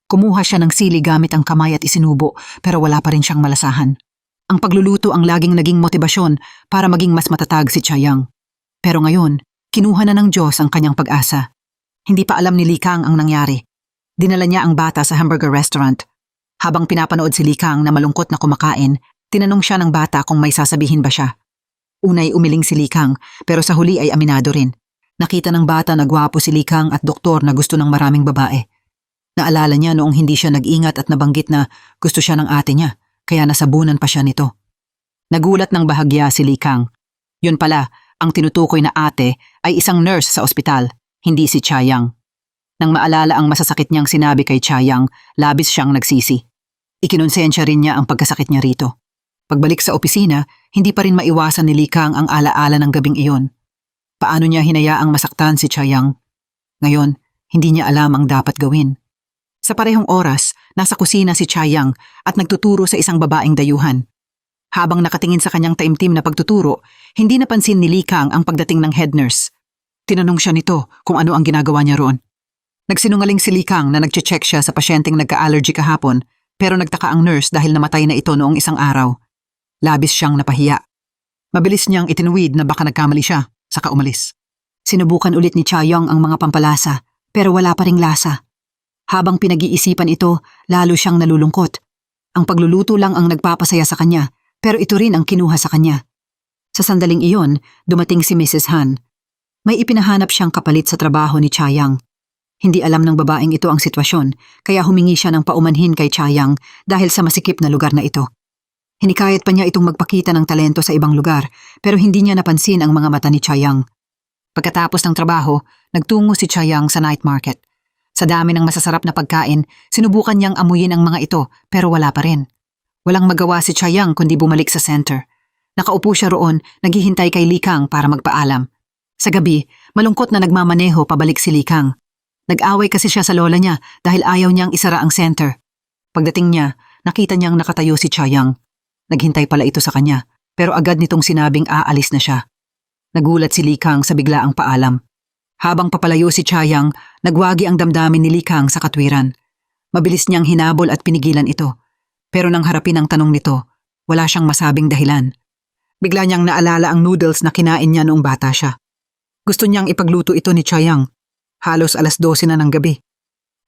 Kumuha siya ng sili gamit ang kamay at isinubo pero wala pa rin siyang malasahan. Ang pagluluto ang laging naging motibasyon para maging mas matatag si Chayang. Pero ngayon, kinuha na ng Diyos ang kanyang pag-asa. Hindi pa alam ni Lee Kang ang nangyari. Dinala niya ang bata sa hamburger restaurant. Habang pinapanood si Lee Kang na malungkot na kumakain, tinanong siya ng bata kung may sasabihin ba siya. Unay umiling si Lee Kang pero sa huli ay aminado rin. Nakita ng bata na gwapo si Lee Kang at doktor na gusto ng maraming babae. Naalala niya noong hindi siya nag-ingat at nabanggit na gusto siya ng ate niya, kaya nasabunan pa siya nito. Nagulat ng bahagya si Lee Kang. Yun pala, ang tinutukoy na ate ay isang nurse sa ospital, hindi si Chayang. Nang maalala ang masasakit niyang sinabi kay Chayang, labis siyang nagsisi. Ikinonsensya rin niya ang pagkasakit niya rito. Pagbalik sa opisina, hindi pa rin maiwasan ni Lee Kang ang alaala ng gabing iyon. Paano niya hinayaang masaktan si Chayang? Ngayon, hindi niya alam ang dapat gawin. Sa parehong oras, nasa kusina si Chayang at nagtuturo sa isang babaeng dayuhan. Habang nakatingin sa kanyang taimtim na pagtuturo, hindi napansin ni Lee Kang ang pagdating ng head nurse. Tinanong siya nito kung ano ang ginagawa niya roon. Nagsinungaling si Lee Kang na nagche-check siya sa pasyenteng nagka-allergy kahapon pero nagtaka ang nurse dahil namatay na ito noong isang araw. Labis siyang napahiya. Mabilis niyang itinuwid na baka nagkamali siya, saka umalis. Sinubukan ulit ni Chayang ang mga pampalasa pero wala pa ring lasa. Habang pinag-iisipan ito, lalo siyang nalulungkot. Ang pagluluto lang ang nagpapasaya sa kanya pero ito rin ang kinuha sa kanya. Sa sandaling iyon, dumating si Mrs. Han. May ipinahanap siyang kapalit sa trabaho ni Chayang. Hindi alam ng babaeng ito ang sitwasyon kaya humingi siya ng paumanhin kay Chayang dahil sa masikip na lugar na ito. Hinikayat pa niya itong magpakita ng talento sa ibang lugar pero hindi niya napansin ang mga mata ni Chayang. Pagkatapos ng trabaho, nagtungo si Chayang sa night market. Sa dami ng masasarap na pagkain, sinubukan niyang amuyin ang mga ito pero wala pa rin. Walang magawa si Chayang kundi bumalik sa center. Nakaupo siya roon, naghihintay kay Lee Kang para magpaalam. Sa gabi, malungkot na nagmamaneho pabalik si Lee Kang. Nag-away kasi siya sa lola niya dahil ayaw niyang isara ang center. Pagdating niya, nakita niyang nakatayo si Chayang. Naghintay pala ito sa kanya, pero agad nitong sinabing aalis na siya. Nagulat si Lee Kang sa biglaang paalam. Habang papalayo si Chayang, nagwagi ang damdamin ni Lee Kang sa katwiran. Mabilis niyang hinabol at pinigilan ito. Pero nang harapin ang tanong nito, wala siyang masabing dahilan. Bigla niyang naalala ang noodles na kinain niya noong bata siya. Gusto niyang ipagluto ito ni Chayang. Halos 12:00 na ng gabi.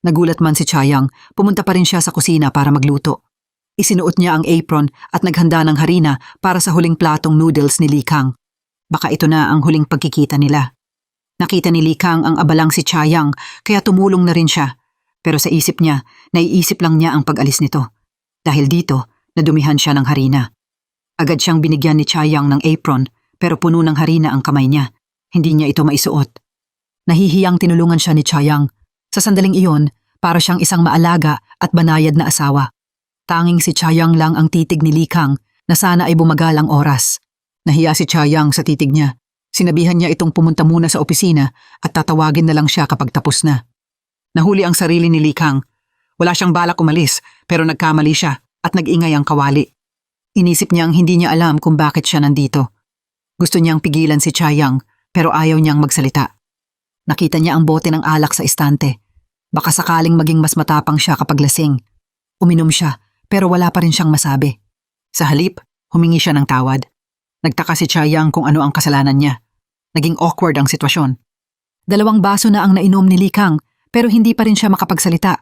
Nagulat man si Chayang, pumunta pa rin siya sa kusina para magluto. Isinuot niya ang apron at naghanda ng harina para sa huling platong noodles ni Lee Kang. Baka ito na ang huling pagkikita nila. Nakita ni Lee Kang ang abalang si Chayang kaya tumulong na rin siya. Pero sa isip niya, naiisip lang niya ang pag-alis nito. Dahil dito, nadumihan siya ng harina. Agad siyang binigyan ni Chayang ng apron pero puno ng harina ang kamay niya. Hindi niya ito maisuot. Nahihiyang tinulungan siya ni Chayang. Sa sandaling iyon, para siyang isang maalaga at banayad na asawa. Tanging si Chayang lang ang titig ni Likang na sana ay bumagal ang oras. Nahiya si Chayang sa titig niya. Sinabihan niya itong pumunta muna sa opisina at tatawagin na lang siya kapag tapos na. Nahuli ang sarili ni Likang. Wala siyang balak umalis pero nagkamali siya at nag-ingay ang kawali. Inisip niyang hindi niya alam kung bakit siya nandito. Gusto niyang pigilan si Chayang pero ayaw niyang magsalita. Nakita niya ang bote ng alak sa istante. Baka sakaling maging mas matapang siya kapag lasing. Uminom siya pero wala pa rin siyang masabi. Sa halip, humingi siya ng tawad. Nagtaka si Chayang kung ano ang kasalanan niya. Naging awkward ang sitwasyon. 2 baso na ang nainom ni Likang pero hindi pa rin siya makapagsalita.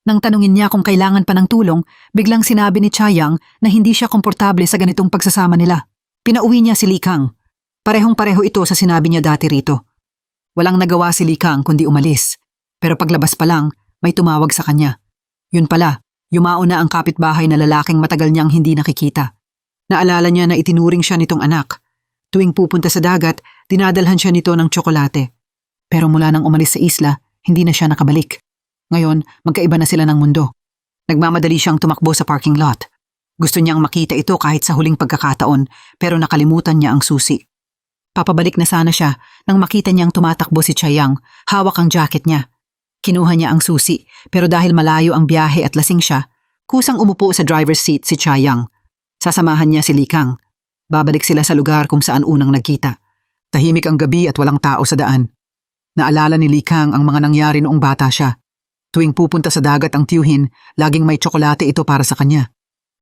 Nang tanungin niya kung kailangan pa ng tulong, biglang sinabi ni Chayang na hindi siya komportable sa ganitong pagsasama nila. Pinauwi niya si Likang. Parehong-pareho ito sa sinabi niya dati rito. Walang nagawa si Likang kundi umalis. Pero paglabas pa lang, may tumawag sa kanya. Yun pala, yumao na ang kapitbahay na lalaking matagal niyang hindi nakikita. Naalala niya na itinuring siya nitong anak. Tuwing pupunta sa dagat, dinadalhan siya nito ng tsokolate. Pero mula nang umalis sa isla, hindi na siya nakabalik. Ngayon, magkaiba na sila ng mundo. Nagmamadali siyang tumakbo sa parking lot. Gusto niyang makita ito kahit sa huling pagkakataon, pero nakalimutan niya ang susi. Papabalik na sana siya nang makita niyang tumatakbo si Chayang, hawak ang jacket niya. Kinuha niya ang susi, pero dahil malayo ang biyahe at lasing siya, kusang umupo sa driver's seat si Chayang. Sasamahan niya si Likang. Babalik sila sa lugar kung saan unang nagkita. Tahimik ang gabi at walang tao sa daan. Naalala ni Likang ang mga nangyari noong bata siya. Tuwing pupunta sa dagat ang tiyuhin, laging may tsokolate ito para sa kanya.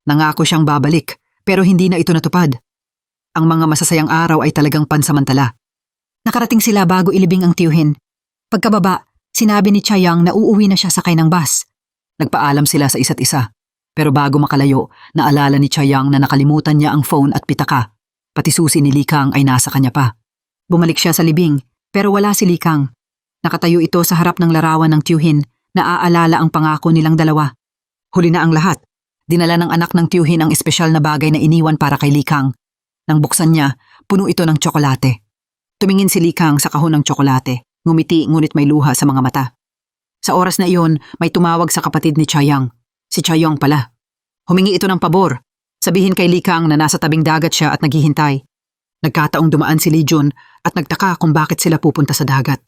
Nangako siyang babalik, pero hindi na ito natupad. Ang mga masasayang araw ay talagang pansamantala. Nakarating sila bago ilibing ang tiyuhin. Pagkababa, sinabi ni Chayang na uuwi na siya sakay ng bus. Nagpaalam sila sa isa't isa. Pero bago makalayo, naalala ni Chayang na nakalimutan niya ang phone at pitaka. Pati susi ni Likang ay nasa kanya pa. Bumalik siya sa libing, pero wala si Likang. Nakatayo ito sa harap ng larawan ng tiyuhin na aalala ang pangako nilang dalawa. Huli na ang lahat. Dinala ng anak ng tiyuhin ang espesyal na bagay na iniwan para kay Likang. Nang buksan niya, puno ito ng tsokolate. Tumingin si Likang sa kahon ng tsokolate. Ngumiti ngunit may luha sa mga mata. Sa oras na iyon, may tumawag sa kapatid ni Chayang. Si Chayong pala. Humingi ito ng pabor. Sabihin kay Likang na nasa tabing dagat siya at naghihintay. Nagkataong dumaan si Lee Jun at nagtaka kung bakit sila pupunta sa dagat.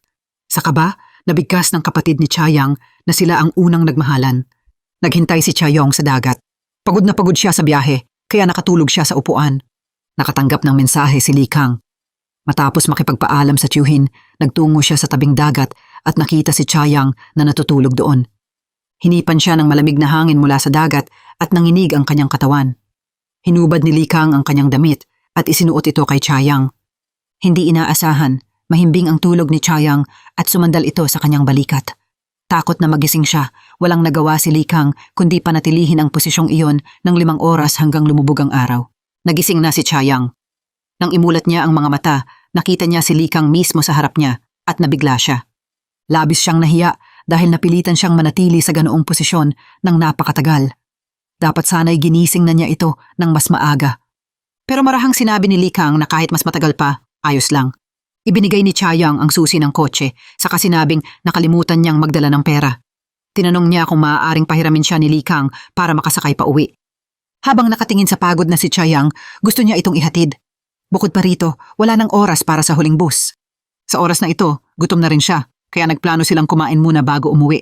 Sa kaba, nabigkas ng kapatid ni Chayang na sila ang unang nagmahalan. Naghintay si Chayong sa dagat. Pagod na pagod siya sa biyahe, kaya nakatulog siya sa upuan. Nakatanggap ng mensahe si Likang. Matapos makipagpaalam sa tiyuhin, nagtungo siya sa tabing dagat at nakita si Chayang na natutulog doon. Hinipan siya ng malamig na hangin mula sa dagat at nanginig ang kanyang katawan. Hinubad ni Likang ang kanyang damit at isinuot ito kay Chayang. Hindi inaasahan, mahimbing ang tulog ni Chayang at sumandal ito sa kanyang balikat. Takot na magising siya, walang nagawa si Likang kundi panatilihin ang posisyong iyon ng 5 oras hanggang lumubog ang araw. Nagising na si Chayang. Nang imulat niya ang mga mata, nakita niya si Likang mismo sa harap niya at nabigla siya. Labis siyang nahiya dahil napilitan siyang manatili sa ganoong posisyon ng napakatagal. Dapat sana'y ginising na niya ito ng mas maaga. Pero marahang sinabi ni Likang na kahit mas matagal pa, ayos lang. Ibinigay ni Chayang ang susi ng kotse saka sinabing nakalimutan niyang magdala ng pera. Tinanong niya kung maaaring pahiramin siya ni Likang para makasakay pa uwi. Habang nakatingin sa pagod na si Chayang, gusto niya itong ihatid. Bukod pa rito, wala nang oras para sa huling bus. Sa oras na ito, gutom na rin siya, kaya nagplano silang kumain muna bago umuwi.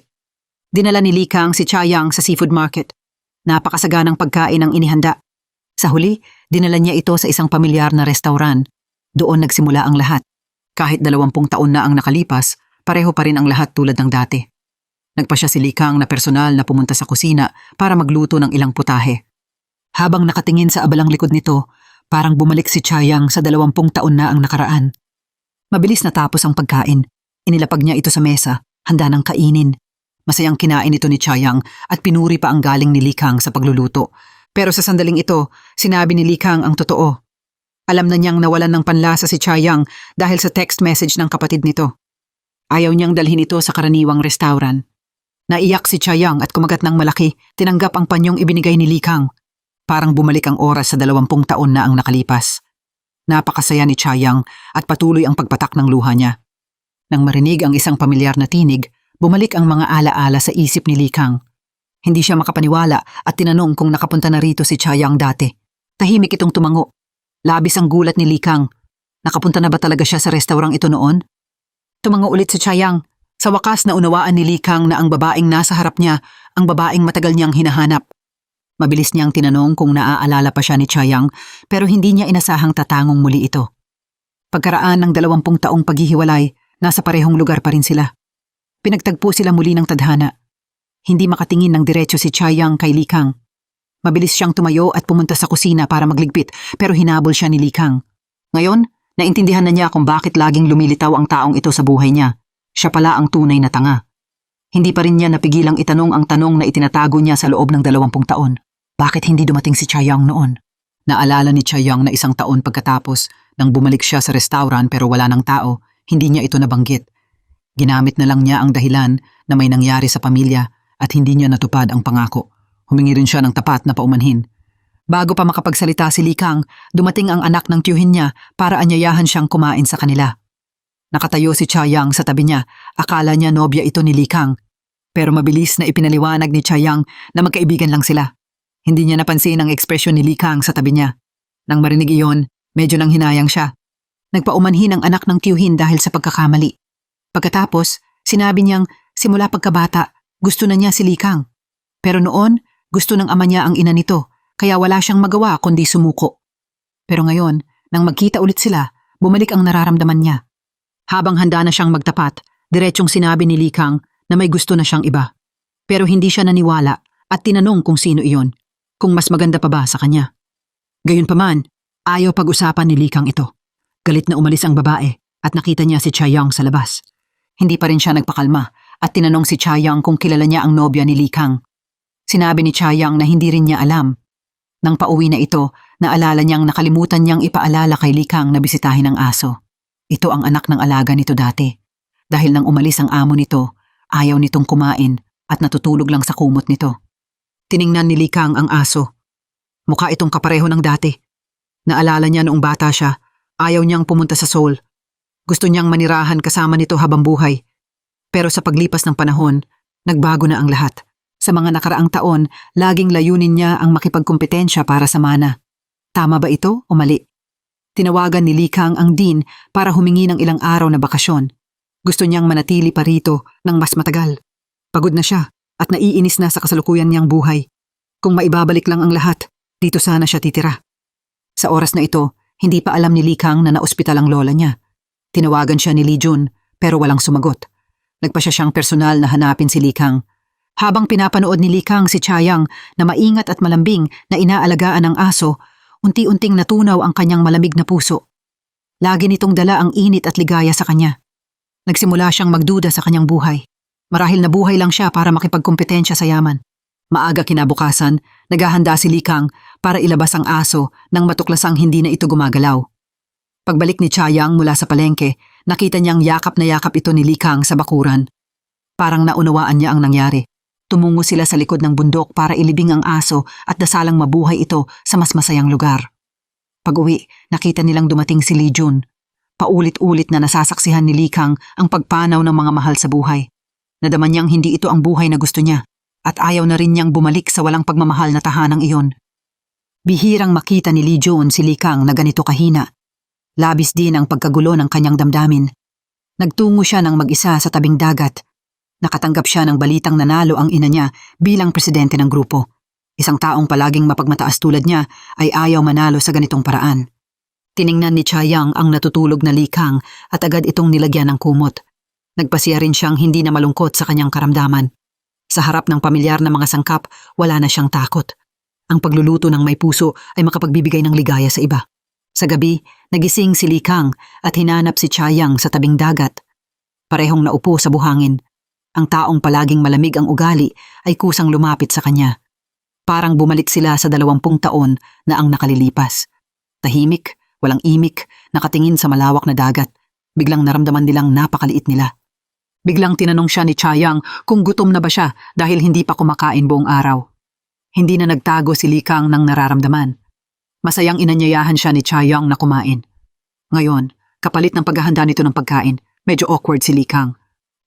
Dinala ni Likang si Chayang sa seafood market. Napakasaganang pagkain ang inihanda. Sa huli, dinala niya ito sa isang pamilyar na restaurant. Doon nagsimula ang lahat. Kahit 20 taon na ang nakalipas, pareho pa rin ang lahat tulad ng dati. Nagpasya si Likang na personal na pumunta sa kusina para magluto ng ilang putahe. Habang nakatingin sa abalang likod nito, parang bumalik si Chayang sa 20 taon na ang nakaraan. Mabilis natapos ang pagkain. Inilapag niya ito sa mesa, handa ng kainin. Masayang kinain ito ni Chayang at pinuri pa ang galing ni Likang sa pagluluto. Pero sa sandaling ito, sinabi ni Likang ang totoo. Alam na niyang nawalan ng panlasa si Chayang dahil sa text message ng kapatid nito. Ayaw niyang dalhin ito sa karaniwang restaurant. Naiyak si Chayang at kumagat ng malaki, tinanggap ang panyong ibinigay ni Likang. Parang bumalik ang oras sa 20 taon na ang nakalipas. Napakasaya ni Chayang at patuloy ang pagpatak ng luha niya. Nang marinig ang isang pamilyar na tinig, bumalik ang mga alaala sa isip ni Likang. Hindi siya makapaniwala at tinanong kung nakapunta na rito si Chayang dati. Tahimik itong tumango. Labis ang gulat ni Likang. Nakapunta na ba talaga siya sa restaurang ito noon? Tumango ulit si Chayang. Sa wakas na unawaan ni Likang na ang babaeng nasa harap niya, ang babaeng matagal niyang hinahanap. Mabilis niyang tinanong kung naaalala pa siya ni Chayang pero hindi niya inasahang tatangong muli ito. Pagkaraan ng 20 taong paghihiwalay, nasa parehong lugar pa rin sila. Pinagtagpo sila muli ng tadhana. Hindi makatingin ng diretso si Chayang kay Likang. Mabilis siyang tumayo at pumunta sa kusina para magligpit pero hinabol siya ni Likang. Ngayon, naintindihan na niya kung bakit laging lumilitaw ang taong ito sa buhay niya. Siya pala ang tunay na tanga. Hindi pa rin niya napigilang itanong ang tanong na itinatago niya sa loob ng 20 taon. Bakit hindi dumating si Chayang noon? Naalala ni Chayang na 1 taon pagkatapos nang bumalik siya sa restaurant pero wala ng tao, hindi niya ito nabanggit. Ginamit na lang niya ang dahilan na may nangyari sa pamilya at hindi niya natupad ang pangako. Humingi rin siya ng tapat na paumanhin. Bago pa makapagsalita si Likang, dumating ang anak ng tiyuhin niya para anyayahan siyang kumain sa kanila. Nakatayo si Chayang sa tabi niya, akala niya nobya ito ni Likang. Pero mabilis na ipinaliwanag ni Chayang na magkaibigan lang sila. Hindi niya napansin ang ekspresyon ni Likang sa tabi niya. Nang marinig iyon, medyo nang hinayang siya. Nagpaumanhin ang anak ng tiyuhin dahil sa pagkakamali. Pagkatapos, sinabi niyang simula pagkabata, gusto na niya si Likang. Pero noon, gusto ng ama niya ang ina nito, kaya wala siyang magawa kundi sumuko. Pero ngayon, nang magkita ulit sila, bumalik ang nararamdaman niya. Habang handa na siyang magtapat, diretsyong sinabi ni Likang na may gusto na siyang iba. Pero hindi siya naniwala at tinanong kung sino iyon, kung mas maganda pa ba sa kanya. Gayunpaman, ayaw pag-usapan ni Likang ito. Galit na umalis ang babae at nakita niya si Chayang sa labas. Hindi pa rin siya nagpakalma at tinanong si Chayang kung kilala niya ang nobya ni Likang. Sinabi ni Chayang na hindi rin niya alam. Nang pauwi na ito, naalala niyang nakalimutan niyang ipaalala kay Likang na bisitahin ang aso. Ito ang anak ng alaga nito dati. Dahil nang umalis ang amo nito, ayaw nitong kumain at natutulog lang sa kumot nito. Tiningnan ni Likang ang aso. Mukha itong kapareho ng dati. Naalala niya noong bata siya, ayaw niyang pumunta sa Seoul. Gusto niyang manirahan kasama nito habang buhay. Pero sa paglipas ng panahon, nagbago na ang lahat. Sa mga nakaraang taon, laging layunin niya ang makipagkompetensya para sa mana. Tama ba ito o mali? Tinawagan ni Likang ang dean para humingi ng ilang araw na bakasyon. Gusto niyang manatili pa rito ng mas matagal. Pagod na siya at naiinis na sa kasalukuyan niyang buhay. Kung maibabalik lang ang lahat, dito sana siya titira. Sa oras na ito, hindi pa alam ni Likang na naospital ang lola niya. Tinawagan siya ni Lee Jun pero walang sumagot. Nagpa siya siyang personal na hanapin si Likang. Habang pinapanood ni Likang si Chayang na maingat at malambing na inaalagaan ng aso, unti-unting natunaw ang kanyang malamig na puso. Lagi nitong dala ang init at ligaya sa kanya. Nagsimula siyang magduda sa kanyang buhay. Marahil nabuhay lang siya para makipagkompetensya sa yaman. Maaga kinabukasan, naghahanda si Likang para ilabas ang aso nang matuklasang hindi na ito gumagalaw. Pagbalik ni Chayang mula sa palengke, nakita niyang yakap na yakap ito ni Likang sa bakuran. Parang naunawaan niya ang nangyari. Tumungo sila sa likod ng bundok para ilibing ang aso at dasalang mabuhay ito sa mas masayang lugar. Pag-uwi, nakita nilang dumating si Lee Jun. Paulit-ulit na nasasaksihan ni Likang ang pagpanaw ng mga mahal sa buhay. Nadama niyang hindi ito ang buhay na gusto niya at ayaw na rin niyang bumalik sa walang pagmamahal na tahanang iyon. Bihirang makita ni Lee Jun si Likang na ganito kahina. Labis din ang pagkagulo ng kanyang damdamin. Nagtungo siya ng mag-isa sa tabing dagat. Nakatanggap siya ng balitang nanalo ang ina niya bilang presidente ng grupo. Isang taong palaging mapagmataas tulad niya ay ayaw manalo sa ganitong paraan. Tiningnan ni Chayang ang natutulog na Likang at agad itong nilagyan ng kumot. Nagpasiya rin siyang hindi na malungkot sa kanyang karamdaman. Sa harap ng pamilyar na mga sangkap, wala na siyang takot. Ang pagluluto ng may puso ay makapagbibigay ng ligaya sa iba. Sa gabi, nagising si Likang at hinanap si Chayang sa tabing dagat. Parehong naupo sa buhangin. Ang taong palaging malamig ang ugali ay kusang lumapit sa kanya. Parang bumalik sila sa 20 taon na ang nakalilipas. Tahimik, walang imik, nakatingin sa malawak na dagat. Biglang naramdaman nilang napakaliit nila. Biglang tinanong siya ni Chayang kung gutom na ba siya dahil hindi pa kumakain buong araw. Hindi na nagtago si Likang ng nararamdaman. Masayang inanyayahan siya ni Chayang na kumain. Ngayon, kapalit ng paghahanda nito ng pagkain, medyo awkward si Li Kang.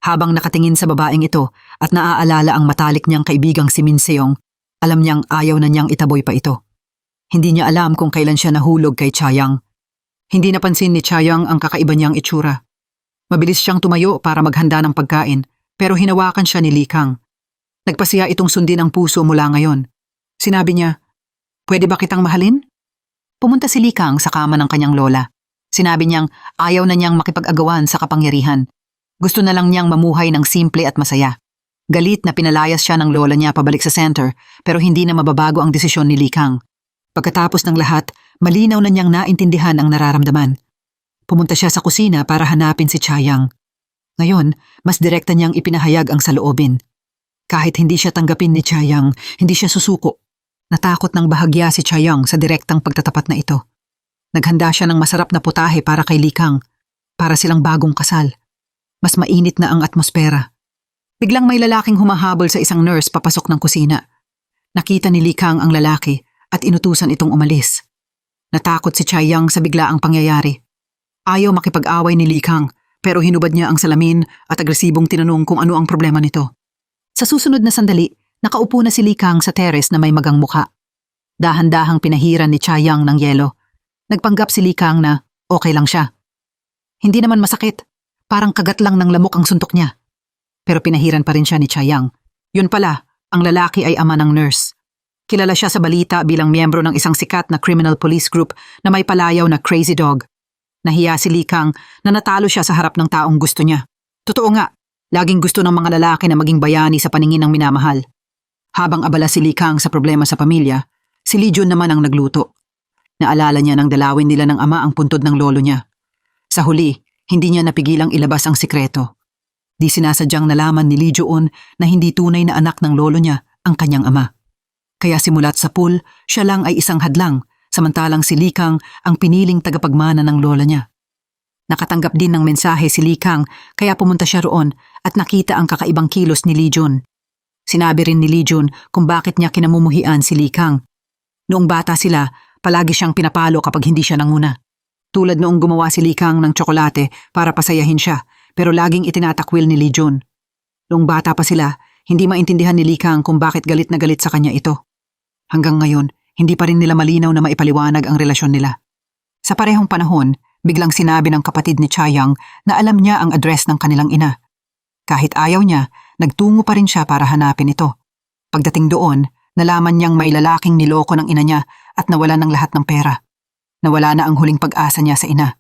Habang nakatingin sa babaeng ito at naaalala ang matalik niyang kaibigang si Min Seong, alam niyang ayaw na niyang itaboy pa ito. Hindi niya alam kung kailan siya nahulog kay Chayang. Hindi napansin ni Chayang ang kakaiba niyang itsura. Mabilis siyang tumayo para maghanda ng pagkain, pero hinawakan siya ni Li Kang. Nagpasiya itong sundin ang puso mula ngayon. Sinabi niya, "Pwede ba kitang mahalin?" Pumunta si Li Kang sa kama ng kanyang lola. Sinabi niyang ayaw na niyang makipag-agawan sa kapangyarihan. Gusto na lang niyang mamuhay ng simple at masaya. Galit na pinalayas siya ng lola niya pabalik sa center, pero hindi na mababago ang desisyon ni Li Kang. Pagkatapos ng lahat, malinaw na niyang naintindihan ang nararamdaman. Pumunta siya sa kusina para hanapin si Chayang. Ngayon, mas direkta niyang ipinahayag ang saloobin. Kahit hindi siya tanggapin ni Chayang, hindi siya susuko. Natakot ng bahagya si Chayang sa direktang pagtatapat na ito. Naghanda siya ng masarap na putahe para kay Li Kang, para silang bagong kasal. Mas mainit na ang atmosfera. Biglang may lalaking humahabol sa isang nurse papasok ng kusina. Nakita ni Li Kang ang lalaki at inutusan itong umalis. Natakot si Chayang sa biglaang pangyayari. Ayaw makipag-away ni Li Kang, pero hinubad niya ang salamin at agresibong tinanong kung ano ang problema nito. Sa susunod na sandali, nakaupo na si Li Kang sa teres na may magang muka. Dahan-dahang pinahiran ni Chayang ng yelo. Nagpanggap si Li Kang na okay lang siya. Hindi naman masakit, parang kagat lang ng lamok ang suntok niya. Pero pinahiran pa rin siya ni Chayang. Yun pala, ang lalaki ay ama ng nurse. Kilala siya sa balita bilang miyembro ng isang sikat na criminal police group na may palayaw na Crazy Dog. Nahiya si Li Kang na natalo siya sa harap ng taong gusto niya. Totoo nga, laging gusto ng mga lalaki na maging bayani sa paningin ng minamahal. Habang abala si Li Kang sa problema sa pamilya, si Li Jun naman ang nagluto. Naalala niya nang dalawin nila ng ama ang puntod ng lolo niya. Sa huli, hindi niya napigilang ilabas ang sikreto. Di sinasadyang nalaman ni Li Jun na hindi tunay na anak ng lolo niya ang kanyang ama. Kaya simulat sa pool, siya lang ay isang hadlang, samantalang si Li Kang ang piniling tagapagmana ng lola niya. Nakatanggap din ng mensahe si Li Kang kaya pumunta siya roon at nakita ang kakaibang kilos ni Li Jun. Sinabi rin ni Li Jun kung bakit niya kinamumuhian si Li Kang. Noong bata sila, palagi siyang pinapalo kapag hindi siya nanguna. Tulad noong gumawa si Li Kang ng tsokolate para pasayahin siya, pero laging itinatakwil ni Li Jun. Noong bata pa sila, hindi maintindihan ni Li Kang kung bakit galit na galit sa kanya ito. Hanggang ngayon, hindi pa rin nila malinaw na maipaliwanag ang relasyon nila. Sa parehong panahon, biglang sinabi ng kapatid ni Chayang na alam niya ang address ng kanilang ina. Kahit ayaw niya, nagtungo pa rin siya para hanapin ito. Pagdating doon, nalaman niyang may lalaking niloko ng ina niya at nawala ng lahat ng pera. Nawala na ang huling pag-asa niya sa ina.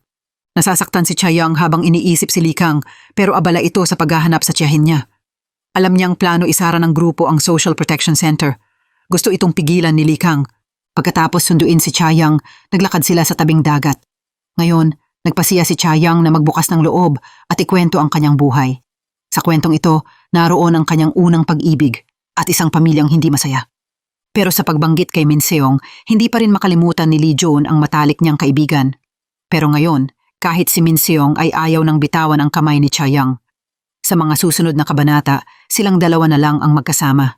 Nasasaktan si Chayang habang iniisip si Li Kang, pero abala ito sa paghahanap sa tiyahin niya. Alam niyang plano isara ng grupo ang Social Protection Center. Gusto itong pigilan ni Li Kang. Pagkatapos sunduin si Chayang, naglakad sila sa tabing dagat. Ngayon, nagpasiya si Chayang na magbukas ng loob at ikwento ang kanyang buhay. Sa kwentong ito, naroon ang kanyang unang pag-ibig at isang pamilyang hindi masaya. Pero sa pagbanggit kay Min Seong, hindi pa rin makalimutan ni Li Jun ang matalik niyang kaibigan. Pero ngayon, kahit si Min Seong ay ayaw ng bitawan ang kamay ni Chayang. Sa mga susunod na kabanata, silang dalawa na lang ang magkasama.